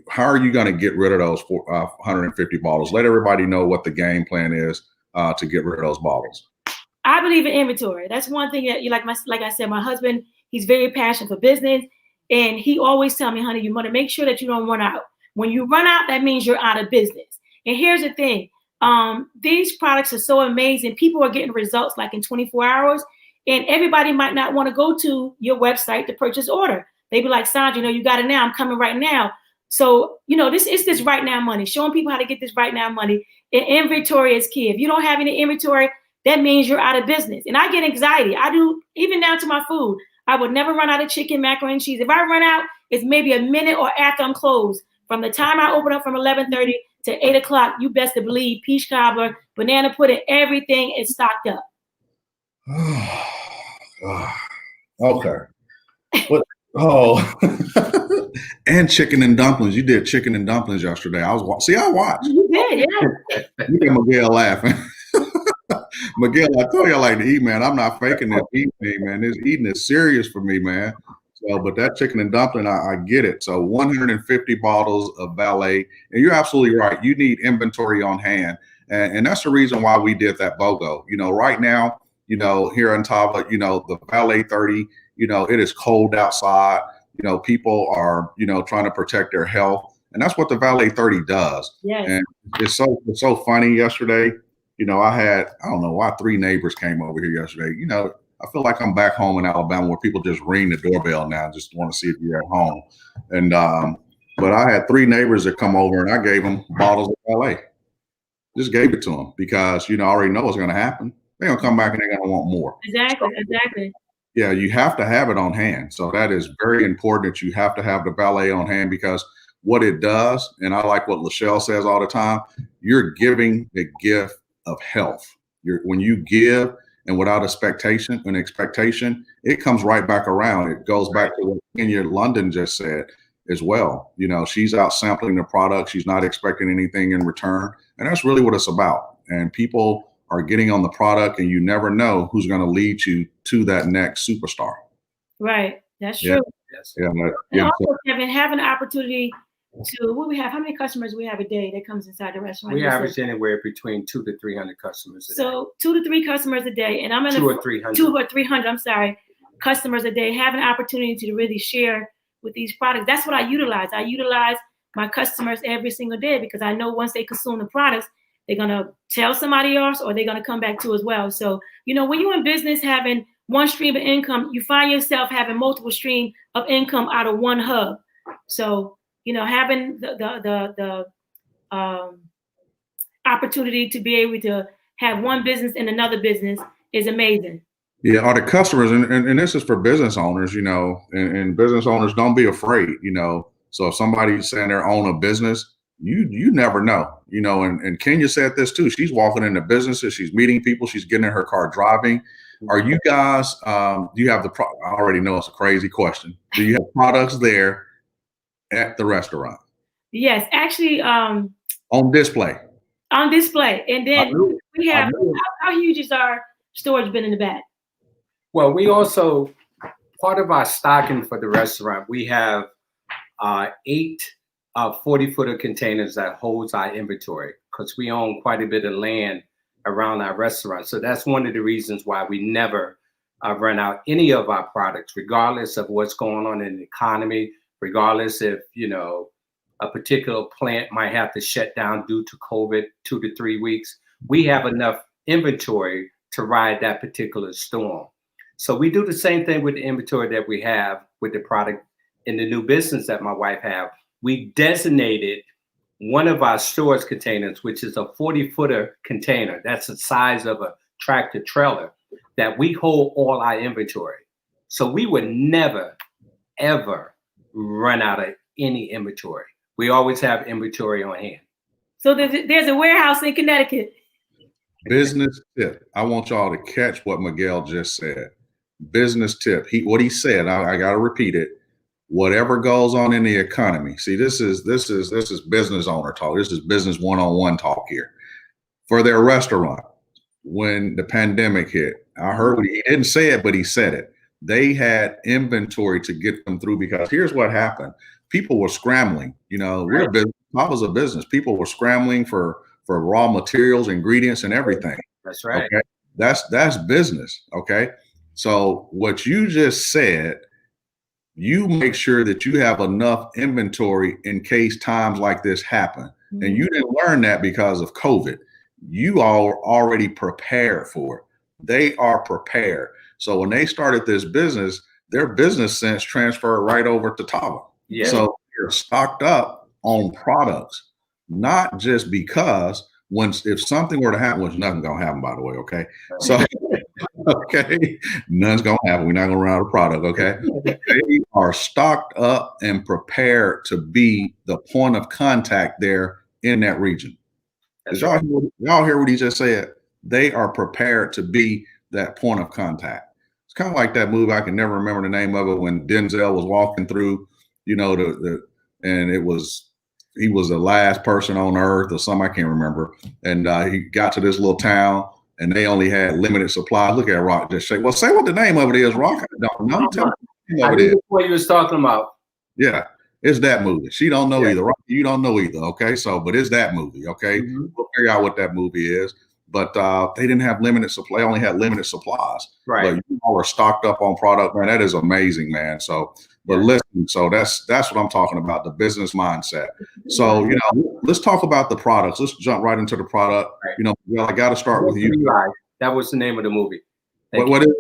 how are you going to get rid of those 150 bottles? Let everybody know what the game plan is to get rid of those bottles. I believe in inventory. That's one thing that like I said, my husband, he's very passionate for business. And he always tell me, honey, you want to make sure that you don't run out. When you run out, that means you're out of business. And here's the thing. These products are so amazing. People are getting results like in 24 hours. And everybody might not want to go to your website to purchase order. They be like, Sandra, you got it now. I'm coming right now. So, this right now money, showing people how to get this right now money. And inventory is key. If you don't have any inventory, that means you're out of business. And I get anxiety. I do, even down to my food. I would never run out of chicken, macaroni, and cheese. If I run out, it's maybe a minute or after I'm closed. From the time I open up from 11:30 to 8 o'clock, you best to believe peach cobbler, banana pudding, everything is stocked up. Okay. And chicken and dumplings. You did chicken and dumplings yesterday. I watched. You did, yeah. You got Miguel laughing. Miguel, I told you I like to eat, man. I'm not faking this eating thing, man. This eating is serious for me, man. So, but that chicken and dumpling, I get it. So 150 bottles of Valet. And you're absolutely right. You need inventory on hand. And that's the reason why we did that BOGO. Right now, here in Tava, the Valet 30, it is cold outside. People are, trying to protect their health. And that's what the Valet 30 does. Yes. And it's so funny yesterday. I don't know why 3 neighbors came over here yesterday. I feel like I'm back home in Alabama where people just ring the doorbell now, just want to see if you're at home. And, but I had 3 neighbors that come over and I gave them bottles of Valet. Just gave it to them because, I already know what's going to happen. They're going to come back and they're going to want more. Exactly. Yeah, you have to have it on hand. So that is very important that you have to have the Valet on hand because what it does, and I like what Lachelle says all the time, you're giving the gift of health. When you give and without expectation, it comes right back around. It goes back to what Kenya London just said as well. She's out sampling the product. She's not expecting anything in return. And that's really what it's about. And people are getting on the product and you never know who's going to lead you to that next superstar. Right. That's true. Yeah. And also, Kevin, having an opportunity to how many customers we have a day that comes inside the restaurant? We average anywhere between 200 to 300 customers a day. So 200 to 300 customers a day, and I'm in 200 or 300. 200 or 300. I'm sorry, customers a day. Have an opportunity to really share with these products. That's what I utilize. I utilize my customers every single day because I know once they consume the products, they're gonna tell somebody else or they're gonna come back to as well. So when you're in business having one stream of income, you find yourself having multiple streams of income out of one hub. So having the opportunity to be able to have one business and another business is amazing. Yeah, are the customers, and this is for business owners, and business owners, don't be afraid, So if somebody's saying they're own a business, you never know, and Kenya said this too. She's walking into businesses, she's meeting people, she's getting in her car driving. Are you guys, do you have I already know it's a crazy question. Do you have products there at the restaurant? Yes, actually. On display. On display. And then we have, how huge is our storage bin in the back? Well, we also, part of our stocking for the restaurant, we have 8 40-footer containers that holds our inventory because we own quite a bit of land around our restaurant. So that's one of the reasons why we never run out any of our products, regardless of what's going on in the economy, regardless if, a particular plant might have to shut down due to COVID 2 to 3 weeks. We have enough inventory to ride that particular storm. So we do the same thing with the inventory that we have with the product in the new business that my wife have. We designated one of our storage containers, which is a 40-footer container. That's the size of a tractor trailer, that we hold all our inventory. So we would never, ever run out of any inventory. We always have inventory on hand. So there's a warehouse in Connecticut. Business tip. I want y'all to catch what Miguel just said. Business tip. What he said, I got to repeat it. Whatever goes on in the economy. See, this is business owner talk. This is business one-on-one talk here. For their restaurant, when the pandemic hit, I heard he didn't say it, but he said it. They had inventory to get them through, because here's what happened. People were scrambling. You know, we're a business. Papa's a business. People were scrambling for raw materials, ingredients, and everything. That's right. Okay? That's business. Okay. So what you just said, you make sure that you have enough inventory in case times like this happen. Mm-hmm. And you didn't learn that because of COVID. You all are already prepared for it. They are prepared. So when they started this business, their business sense transferred right over to Tava. Yeah. So they're stocked up on products, not just because if something were to happen, which nothing's gonna happen, by the way, okay? So okay, none's gonna happen. We're not gonna run out of product, okay? They are stocked up and prepared to be the point of contact there in that region. Did y'all hear what he just said? They are prepared to be that point of contact. It's kind of like that movie. I can never remember the name of it, when Denzel was walking through, you know, and he was the last person on earth or something, I can't remember. And he got to this little town and they only had limited supplies. Look at Rock just shake. Well, say what the name of it is, Rock. I don't know. Tell me what it is. What you was talking about. Yeah, it's that movie. She don't know either. Rock, you don't know either. Okay, so but it's that movie. Okay, we'll figure out what that movie is. But they didn't have limited supply. They only had limited supplies. Right. But you all are stocked up on product, man. That is amazing, man. So, but listen, so that's what I'm talking about, the business mindset. So, you know, let's talk about the products. Let's jump right into the product. Right. You know, well, I got to start with you. Eli. That was the name of the movie. What is it?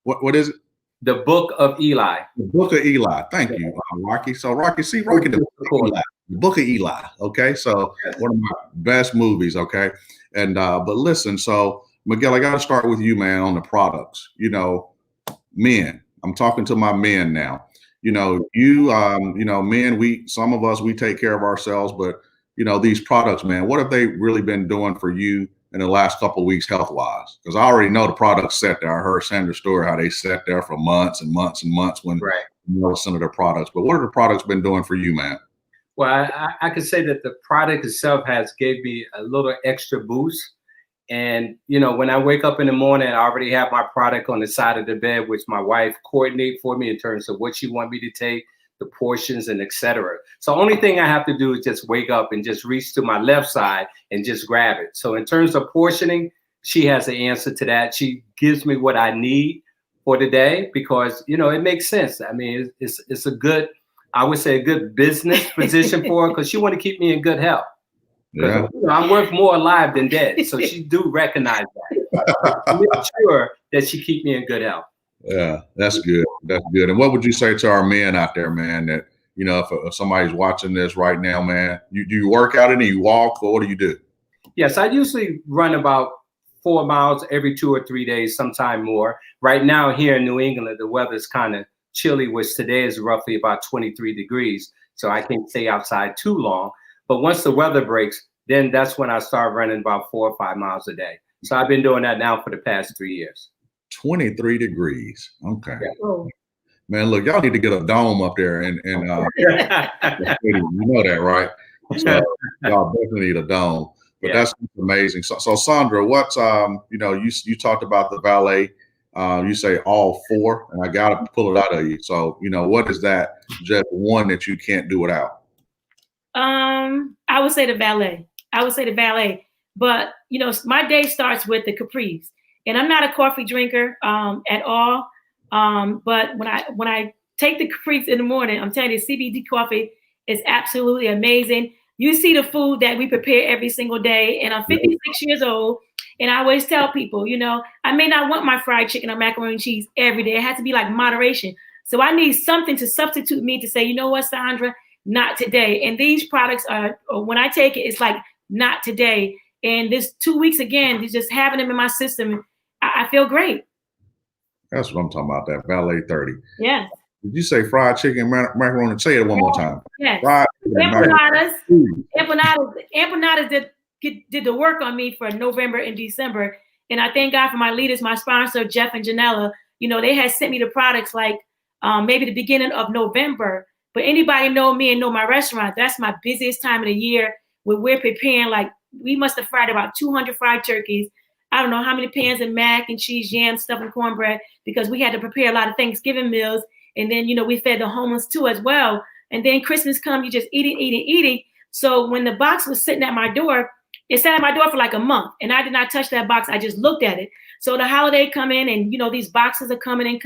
What is it? The Book of Eli. The Book of Eli. Thank you, Rocky. So Rocky, the Book of Eli. The Book of Eli. Okay, so one of my best movies. Okay, and but listen, so Miguel, I got to start with you, man, on the products. You know, men. I'm talking to my men now. You know, men. Some of us take care of ourselves, but you know, these products, man. What have they really been doing for you in the last couple of weeks, health-wise? Because I already know the products sat there. I heard Sandra's story how they sat there for months and months and months when some of their products. But what have the products been doing for you, man? Well, I could say that the product itself has gave me a little extra boost. And, you know, when I wake up in the morning, I already have my product on the side of the bed, which my wife coordinate for me in terms of what she want me to take, the portions and etc. So only thing I have to do is just wake up and just reach to my left side and just grab it. So in terms of portioning, she has the answer to that. She gives me what I need for the day because, you know, it makes sense. I mean, it's a good, I would say a good business position for her because she want to keep me in good health. Yeah. You know, I'm worth more alive than dead. So she do recognize that. Make sure that she keep me in good health. Yeah, that's good. That's good. And what would you say to our men out there, man, that, you know, if somebody's watching this right now, man, do you work out and you walk, or what do you do? Yes, I usually run about 4 miles every 2 or 3 days, sometime more. Right now here in New England, the weather's kind of chilly, which today is roughly about 23 degrees. So I can't stay outside too long. But once the weather breaks, then that's when I start running about 4 or 5 miles a day. So I've been doing that now for the past 3 years. 23 degrees. Okay. Yeah. Man, look, y'all need to get a dome up there and you know that, right? So y'all definitely need a dome. But that's amazing. So Sandra, what's you know, you talked about the valet. You say all 4, and I gotta pull it out of you. So, you know, what is that? Just one that you can't do without? I would say the valet. But you know, my day starts with the Capris. And I'm not a coffee drinker at all. But when I take the Capris in the morning, I'm telling you, CBD coffee is absolutely amazing. You see the food that we prepare every single day. And I'm 56 years old. And I always tell people, you know, I may not want my fried chicken or macaroni and cheese every day. It has to be like moderation. So I need something to substitute me to say, you know what, Sandra, not today. And these products are, when I take it, it's like not today. And this 2 weeks again, just having them in my system, I feel great. That's what I'm talking about, that Valet 30. Yeah. Did you say fried chicken, macaroni? Say it one more time. Yes. Fried Empanadas did the work on me for November and December. And I thank God for my leaders, my sponsor, Jeff and Janella. You know, they had sent me the products like maybe the beginning of November. But anybody know me and know my restaurant, that's my busiest time of the year where we're preparing, like, we must have fried about 200 fried turkeys. I don't know how many pans of mac and cheese, yam, stuff, and cornbread, because we had to prepare a lot of Thanksgiving meals. And then, you know, we fed the homeless too as well. And then Christmas come, you just eating. So when the box was sitting at my door, it sat at my door for like a month. And I did not touch that box. I just looked at it. So the holiday come in and, you know, these boxes are coming. I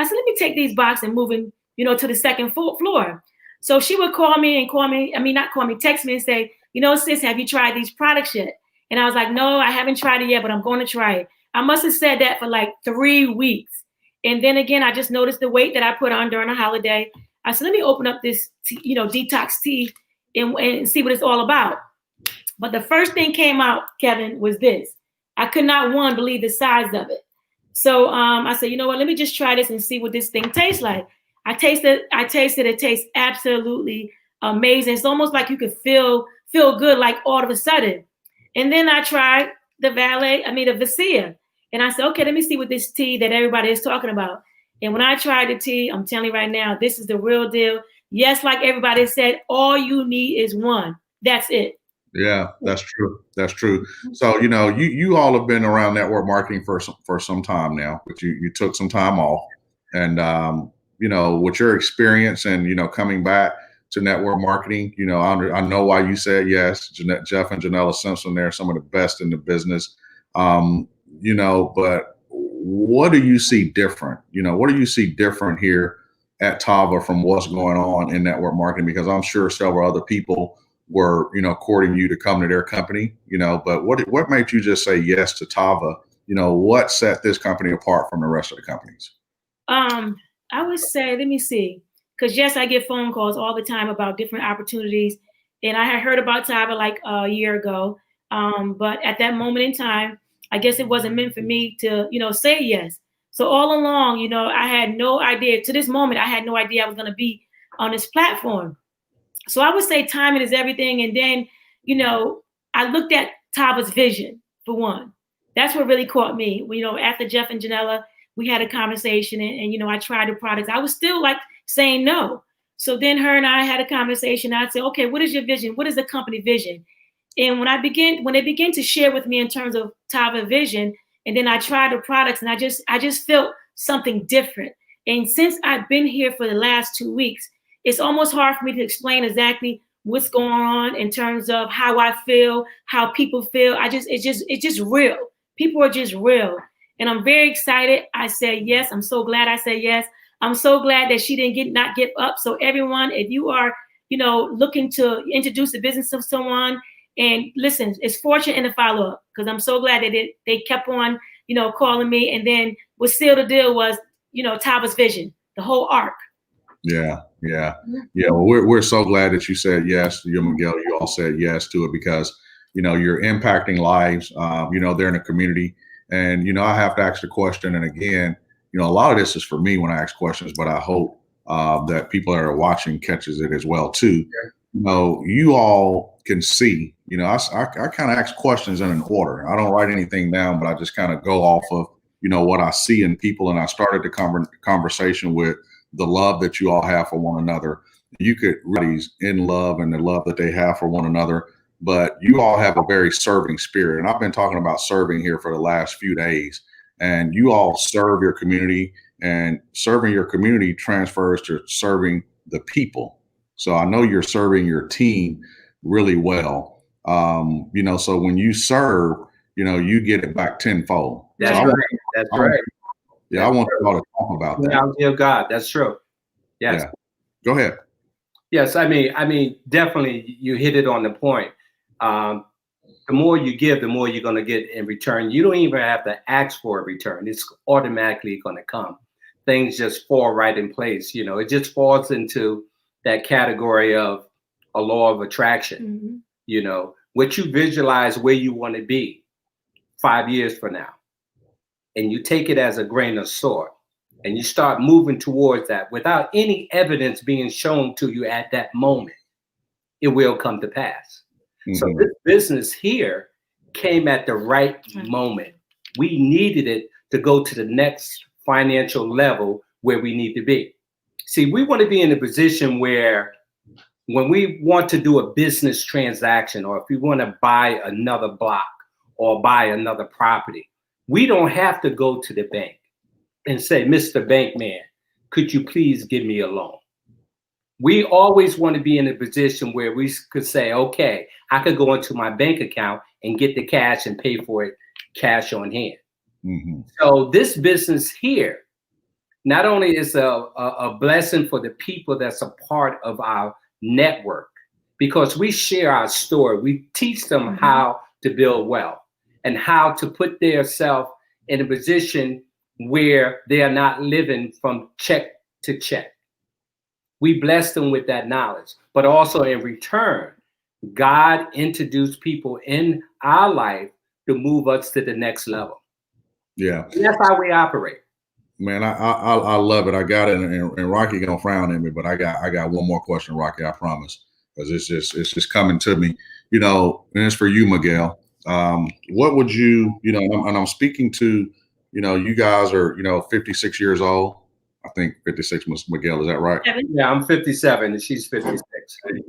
said, let me take these boxes and move in, you know, to the second floor. So she would text me and say, you know, sis, have you tried these products yet? And I was like, no, I haven't tried it yet, but I'm going to try it. I must have said that for like 3 weeks. And then again, I just noticed the weight that I put on during the holiday. I said, let me open up this, detox tea and see what it's all about. But the first thing came out, Kevin, was this. I could not, believe the size of it. So I said, you know what, let me just try this and see what this thing tastes like. I tasted, it tastes absolutely amazing. It's almost like you could feel good, like all of a sudden. And then I tried the Vicia. And I said, okay, let me see what this tea that everybody is talking about. And when I tried the tea, I'm telling you right now, this is the real deal. Yes, like everybody said, all you need is one. That's it. Yeah, that's true. That's true. So, you know, you all have been around network marketing for some time now, but you took some time off. And, you know, with your experience and, you know, coming back to network marketing, you know, I know why you said yes. Jeff and Janella Simpson, they're some of the best in the business. You know, but what do you see different? You know, what do you see different here at Tava from what's going on in network marketing? Because I'm sure several other people were, you know, courting you to come to their company, you know, but what made you just say yes to Tava? You know, what set this company apart from the rest of the companies? I would say, let me see, because yes, I get phone calls all the time about different opportunities. And I had heard about Tava like a year ago. But at that moment in time, I guess it wasn't meant for me to, you know, say yes. So all along, you know, I had no idea. To this moment, I had no idea I was going to be on this platform. So I would say timing is everything. And then, you know, I looked at Tava's vision, for one. That's what really caught me. You know, after Jeff and Janella, we had a conversation and, you know, I tried the products. I was still like saying no. So then her and I had a conversation. I'd say, okay, what is your vision? What is the company vision? And when they began to share with me in terms of Tava vision, and then I tried the products and I just felt something different. And since I've been here for the last 2 weeks, it's almost hard for me to explain exactly what's going on in terms of how I feel, how people feel. It's just real. People are just real. And I'm very excited. I said yes. I'm so glad I said yes. I'm so glad that she didn't not give up. So everyone, if you are, you know, looking to introduce the business of someone, and listen, it's fortune in the follow-up, because I'm so glad that they kept on, you know, calling me. And then what sealed the deal was, you know, Tava's vision, the whole arc. Yeah. Well, we're so glad that you said yes. You, Miguel, you all said yes to it, because, you know, you're impacting lives. You know, they're in a community. And, you know, I have to ask the question. And again, you know, a lot of this is for me when I ask questions, but I hope that people that are watching catches it as well, too. You know, you all can see, you know, I kind of ask questions in an order. I don't write anything down, but I just kind of go off of, you know, what I see in people. And I started the conversation with the love that you all have for one another. You could really in love and the love that they have for one another, but you all have a very serving spirit. And I've been talking about serving here for the last few days, and you all serve your community, and serving your community transfers to serving the people. So I know you're serving your team really well. You know, so when you serve, you know, you get it back tenfold. That's right. That's right. Yeah, I want y'all to talk about that. Yeah, God, that's true. Yes. Yeah. Go ahead. Yes, I mean, definitely you hit it on the point. The more you give, the more you're going to get in return. You don't even have to ask for a return. It's automatically going to come. Things just fall right in place. You know, it just falls into that category of a law of attraction. Mm-hmm. You know, what you visualize where you want to be 5 years from now, and you take it as a grain of salt, and you start moving towards that without any evidence being shown to you at that moment, it will come to pass. Mm-hmm. So this business here came at the right moment. We needed it to go to the next financial level where we need to be. See, we want to be in a position where when we want to do a business transaction, or if we want to buy another block or buy another property, we don't have to go to the bank and say, Mr. Bankman, could you please give me a loan? We always want to be in a position where we could say, okay, I could go into my bank account and get the cash and pay for it cash on hand. Mm-hmm. So this business here, not only is a blessing for the people that's a part of our network, because we share our story. We teach them how to build wealth and how to put themselves in a position where they are not living from check to check. We bless them with that knowledge, but also in return, God introduced people in our life to move us to the next level. Yeah. And that's how we operate. Man, I love it. I got it, and Rocky gonna frown at me, but I got one more question, Rocky. I promise, because it's just coming to me. You know, and it's for you, Miguel. What would you know? And I'm speaking to, you know, you guys are, you know, 56 years old. I think 56, Miguel. Is that right? Yeah, I'm 57 and she's 56.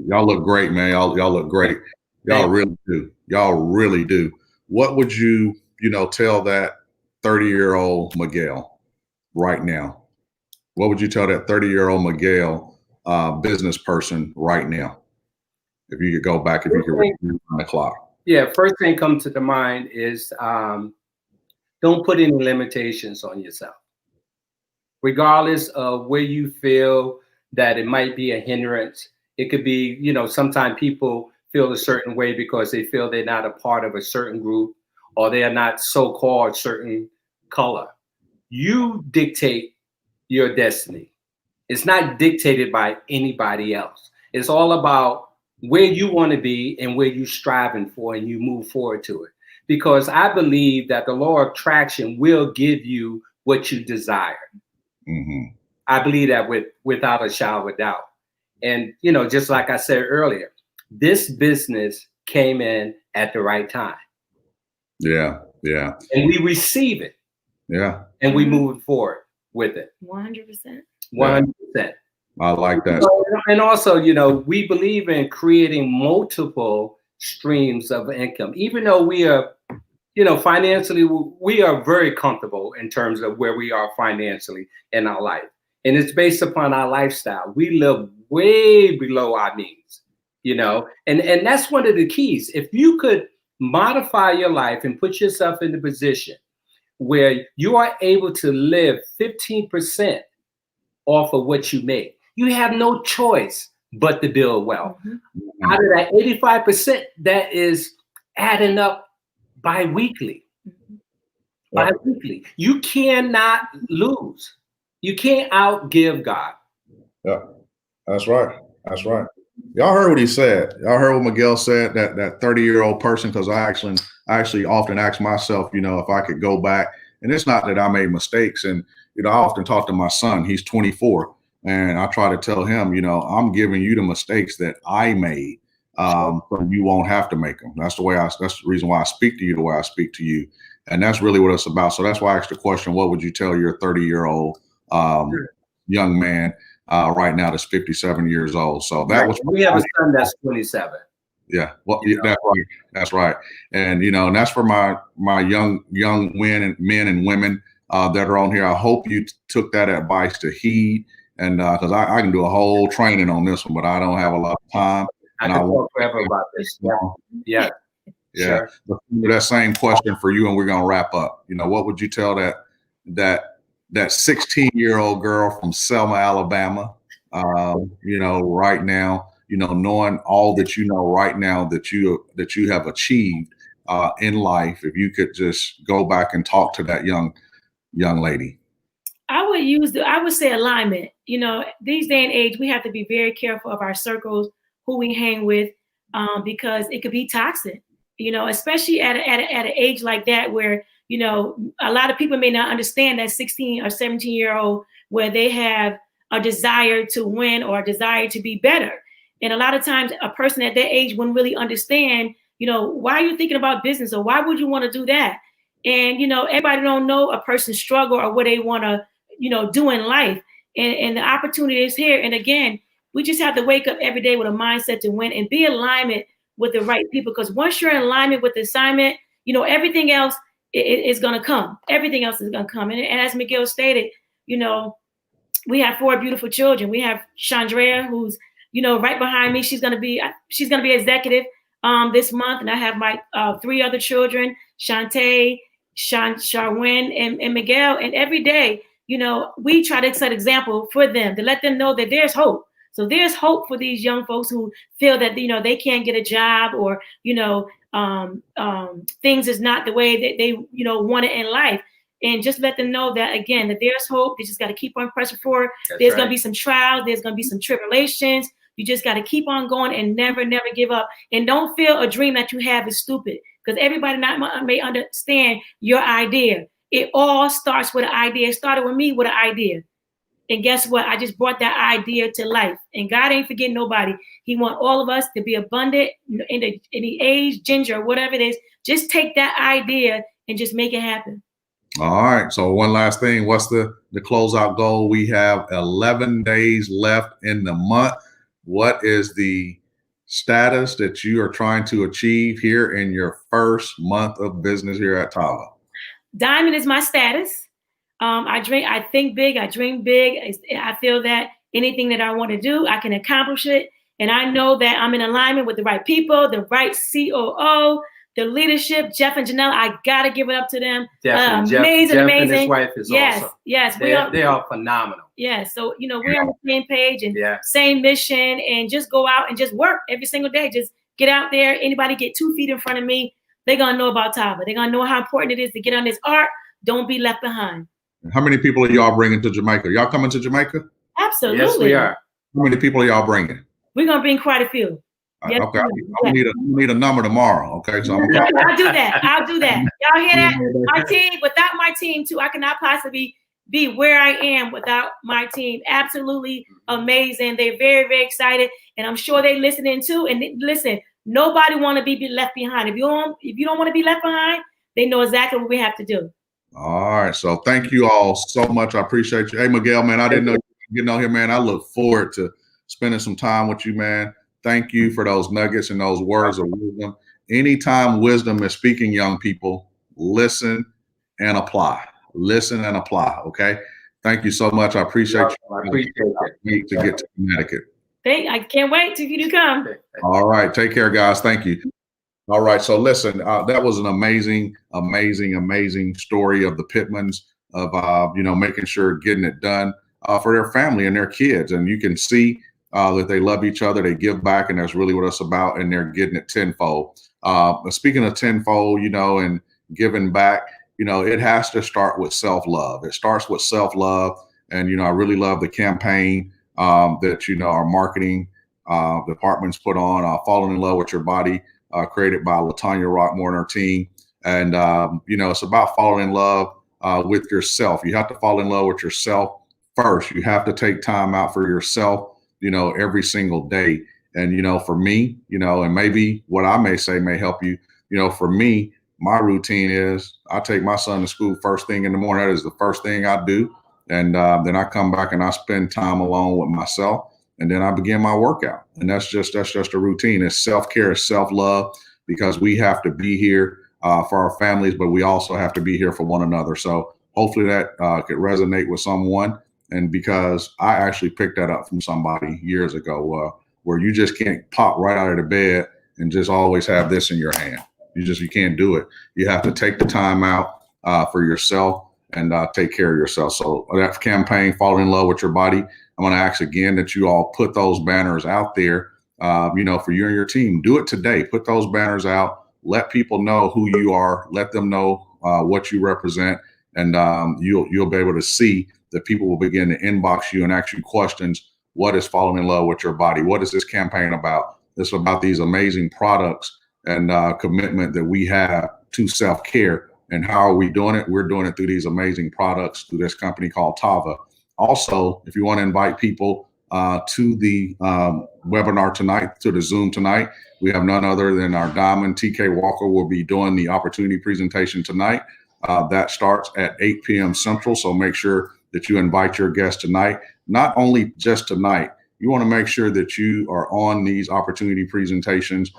Y'all look great, man. Y'all look great. Y'all really do. Y'all really do. What would you know, tell that 30-year-old Miguel right now? What would you tell that 30-year-old Miguel, business person right now? If you could go back, if you could rewind the clock. Yeah, first thing comes to the mind is don't put any limitations on yourself. Regardless of where you feel that it might be a hindrance, it could be, you know, sometimes people feel a certain way because they feel they're not a part of a certain group, or they are not so-called certain color. You dictate your destiny. It's not dictated by anybody else. It's all about where you want to be and where you're striving for, and you move forward to it. Because I believe that the law of attraction will give you what you desire. Mm-hmm. I believe that without a shadow of a doubt. And, you know, just like I said earlier, this business came in at the right time. Yeah, yeah. And we receive it. Yeah. And we move forward with it. 100%. 100%. I like that. And also, you know, we believe in creating multiple streams of income, even though we are, you know, financially, we are very comfortable in terms of where we are financially in our life. And it's based upon our lifestyle. We live way below our means, you know, and that's one of the keys. If you could modify your life and put yourself in the position where you are able to live 15% off of what you make, you have no choice but to build wealth. Mm-hmm. Out of that 85%, that is adding up bi-weekly. Bi-weekly. You cannot lose. You can't outgive God. Yeah, that's right. That's right. Y'all heard what he said. Y'all heard what Miguel said, that 30-year-old person, because I actually often ask myself, you know, if I could go back, and it's not that I made mistakes. And, you know, I often talk to my son, he's 24, and I try to tell him, you know, I'm giving you the mistakes that I made. So you won't have to make them. That's the reason why I speak to you the way I speak to you. And that's really what it's about. So that's why I asked the question, what would you tell your 30-year-old young man right now that's 57 years old? So that was. We have a son that's 27. Yeah, well, that's right. That's right. And, you know, and that's for my young men and women that are on here. I hope you took that advice to heed. And because I can do a whole training on this one, but I don't have a lot of time. I can talk forever about this. Yeah. Yeah. Sure. That same question for you, and we're gonna wrap up. You know, what would you tell that 16-year-old girl from Selma, Alabama, you know, right now, knowing all that you know right now that you have achieved in life, if you could just go back and talk to that young lady. I would say alignment. These day and age, we have to be very careful of our circles, who we hang with, because it could be toxic, especially at an age like that where, a lot of people may not understand that 16 or 17-year-old where they have a desire to win or a desire to be better. And a lot of times a person at that age wouldn't really understand, why are you thinking about business or why would you want to do that? And, everybody don't know a person's struggle or what they want to, do in life. And the opportunity is here. And again, we just have to wake up every day with a mindset to win and be in alignment with the right people. Because once you're in alignment with the assignment, everything else is going to come. Everything else is going to come. And as Miguel stated, we have 4 beautiful children. We have Sandra, who's, right behind me. She's going to be executive this month. And I have my 3 other children, Shantae, Charwin, and Miguel. And every day, we try to set example for them to let them know that there's hope. So there's hope for these young folks who feel that, they can't get a job or, things is not the way that they, want it in life. And just let them know that, again, that there's hope. They just got to keep on pressing forward. There's going to be some trials. There's going to be some tribulations. You just got to keep on going and never give up. And don't feel a dream that you have is stupid, because everybody may understand your idea. It all starts with an idea. It started with me with an idea. And guess what? I just brought that idea to life. And God ain't forgetting nobody. He wants all of us to be abundant in the age, ginger, whatever it is. Just take that idea and just make it happen. All right. So one last thing. What's the closeout goal? We have 11 days left in the month. What is the status that you are trying to achieve here in your first month of business here at Tava? Diamond is my status. I think big, I dream big. I feel that anything that I want to do, I can accomplish it. And I know that I'm in alignment with the right people, the right COO, the leadership, Jeff and Janelle. I got to give it up to them. Definitely. Amazing. And his wife is awesome. Yes. They are phenomenal. Yeah. So, we're on the same page and same mission, and just go out and just work every single day. Just get out there. Anybody get 2 feet in front of me, they're going to know about Tava. They're going to know how important it is to get on this art. Don't be left behind. How many people are y'all bringing to Jamaica? Y'all coming to Jamaica? Absolutely. Yes, we are. How many people are y'all bringing? We're going to bring quite a few. Yes, okay. I need a number tomorrow. Okay. So I'll do that. Y'all hear that? My team, without my team too, I cannot possibly be where I am without my team. Absolutely amazing. They're very, very excited. And I'm sure they're listening too. And listen, nobody want to be left behind. If you don't want to be left behind, they know exactly what we have to do. All right. So thank you all so much. I appreciate you. Hey, Miguel, man, I didn't know you were getting on here, man. I look forward to spending some time with you, man. Thank you for those nuggets and those words of wisdom. Anytime wisdom is speaking, young people, listen and apply. Listen and apply. Okay. Thank you so much. I appreciate you. I appreciate it. To get to Connecticut. I can't wait till you to come. All right. Take care, guys. Thank you. All right. So listen, that was an amazing story of the Pittmans of, making sure getting it done for their family and their kids. And you can see that they love each other. They give back, and that's really what it's about. And they're getting it tenfold. Speaking of tenfold, and giving back, it has to start with self-love. It starts with self-love. And, I really love the campaign that, our marketing departments put on, Falling in Love with Your Body, created by LaTanya Rockmore and her team. And, it's about falling in love with yourself. You have to fall in love with yourself first. You have to take time out for yourself, every single day. And, for me, and maybe what I may say may help you, for me, my routine is I take my son to school first thing in the morning. That is the first thing I do. And then I come back and I spend time alone with myself. And then I begin my workout. And that's just a routine. It's self-care, it's self-love, because we have to be here for our families, but we also have to be here for one another. So hopefully that could resonate with someone. And because I actually picked that up from somebody years ago, where you just can't pop right out of the bed and just always have this in your hand. You can't do it. You have to take the time out for yourself and take care of yourself. So that campaign, Fall in Love with Your Body, I'm going to ask again that you all put those banners out there for you and your team. Do it today. Put those banners out. Let people know who you are. Let them know what you represent, and you'll be able to see that people will begin to inbox you and ask you questions. What is falling in love with your body? What is this campaign about? It's about these amazing products and commitment that we have to self-care. And how are we doing it? We're doing it through these amazing products through this company called Tava. Also, if you want to invite people to the webinar tonight, to the Zoom tonight, we have none other than our Diamond TK Walker will be doing the opportunity presentation tonight. That starts at 8 p.m. Central. So make sure that you invite your guests tonight. Not only just tonight, you want to make sure that you are on these opportunity presentations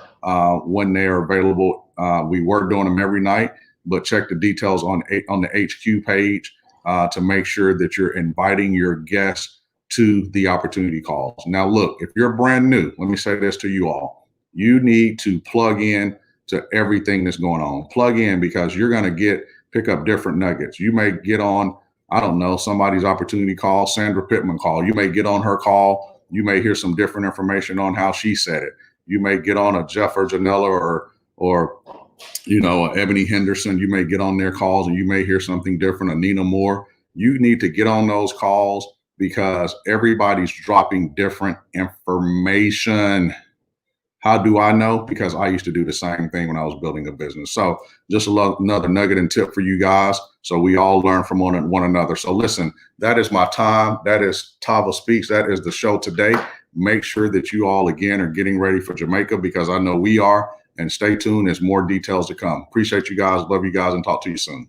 when they are available. We were doing them every night, but check the details on the HQ page to make sure that you're inviting your guests to the opportunity calls. Now, look, if you're brand new, let me say this to you all. You need to plug in to everything that's going on. Plug in, because you're going to pick up different nuggets. You may get on, I don't know, somebody's opportunity call, Sandra Pittman call. You may get on her call. You may hear some different information on how she said it. You may get on a Jeff or Janella or Ebony Henderson. You may get on their calls and you may hear something different, a Nina Moore. You need to get on those calls because everybody's dropping different information. How do I know? Because I used to do the same thing when I was building a business. So just another nugget and tip for you guys. So we all learn from one another. So listen, that is my time. That is Tava Speaks. That is the show today. Make sure that you all, again, are getting ready for Jamaica, because I know we are. And stay tuned. There's more details to come. Appreciate you guys. Love you guys, and talk to you soon.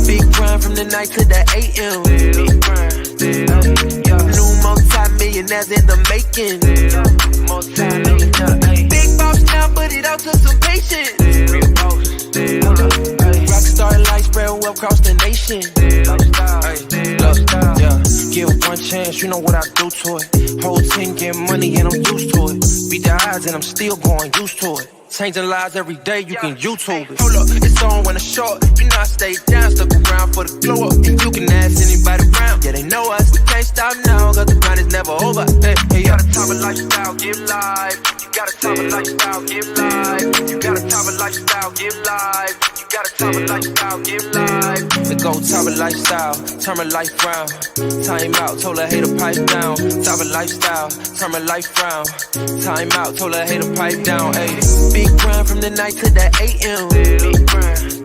Big grind from the night to the AM. New multi-millionaires in the making. Big boss now, but it all took some patience. Rockstar life spread well across the nation. Give one chance, you know what I do to it. Whole team get money and I'm used to it. Beat the odds and I'm still going used to it. Changing lives every day, you can YouTube it. Hold up, it's on when it's short. You know I stay down, stuck around for the glow up. And you can ask anybody around, yeah, they know us. We can't stop now, cause the grind is never over. Hey, you gotta Tava lifestyle, give life. You gotta Tava lifestyle, give life. You gotta Tava lifestyle, give life. You gotta Tava lifestyle, give life. We go Tava lifestyle, turn my life round. Time out, told her hater pipe down. Tava lifestyle, turn my life round. Time out, told her hater pipe down. Hey, big grind from the night to the AM.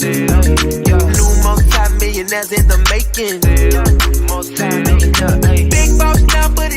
New multi-millionaires in the making. Big boss now, but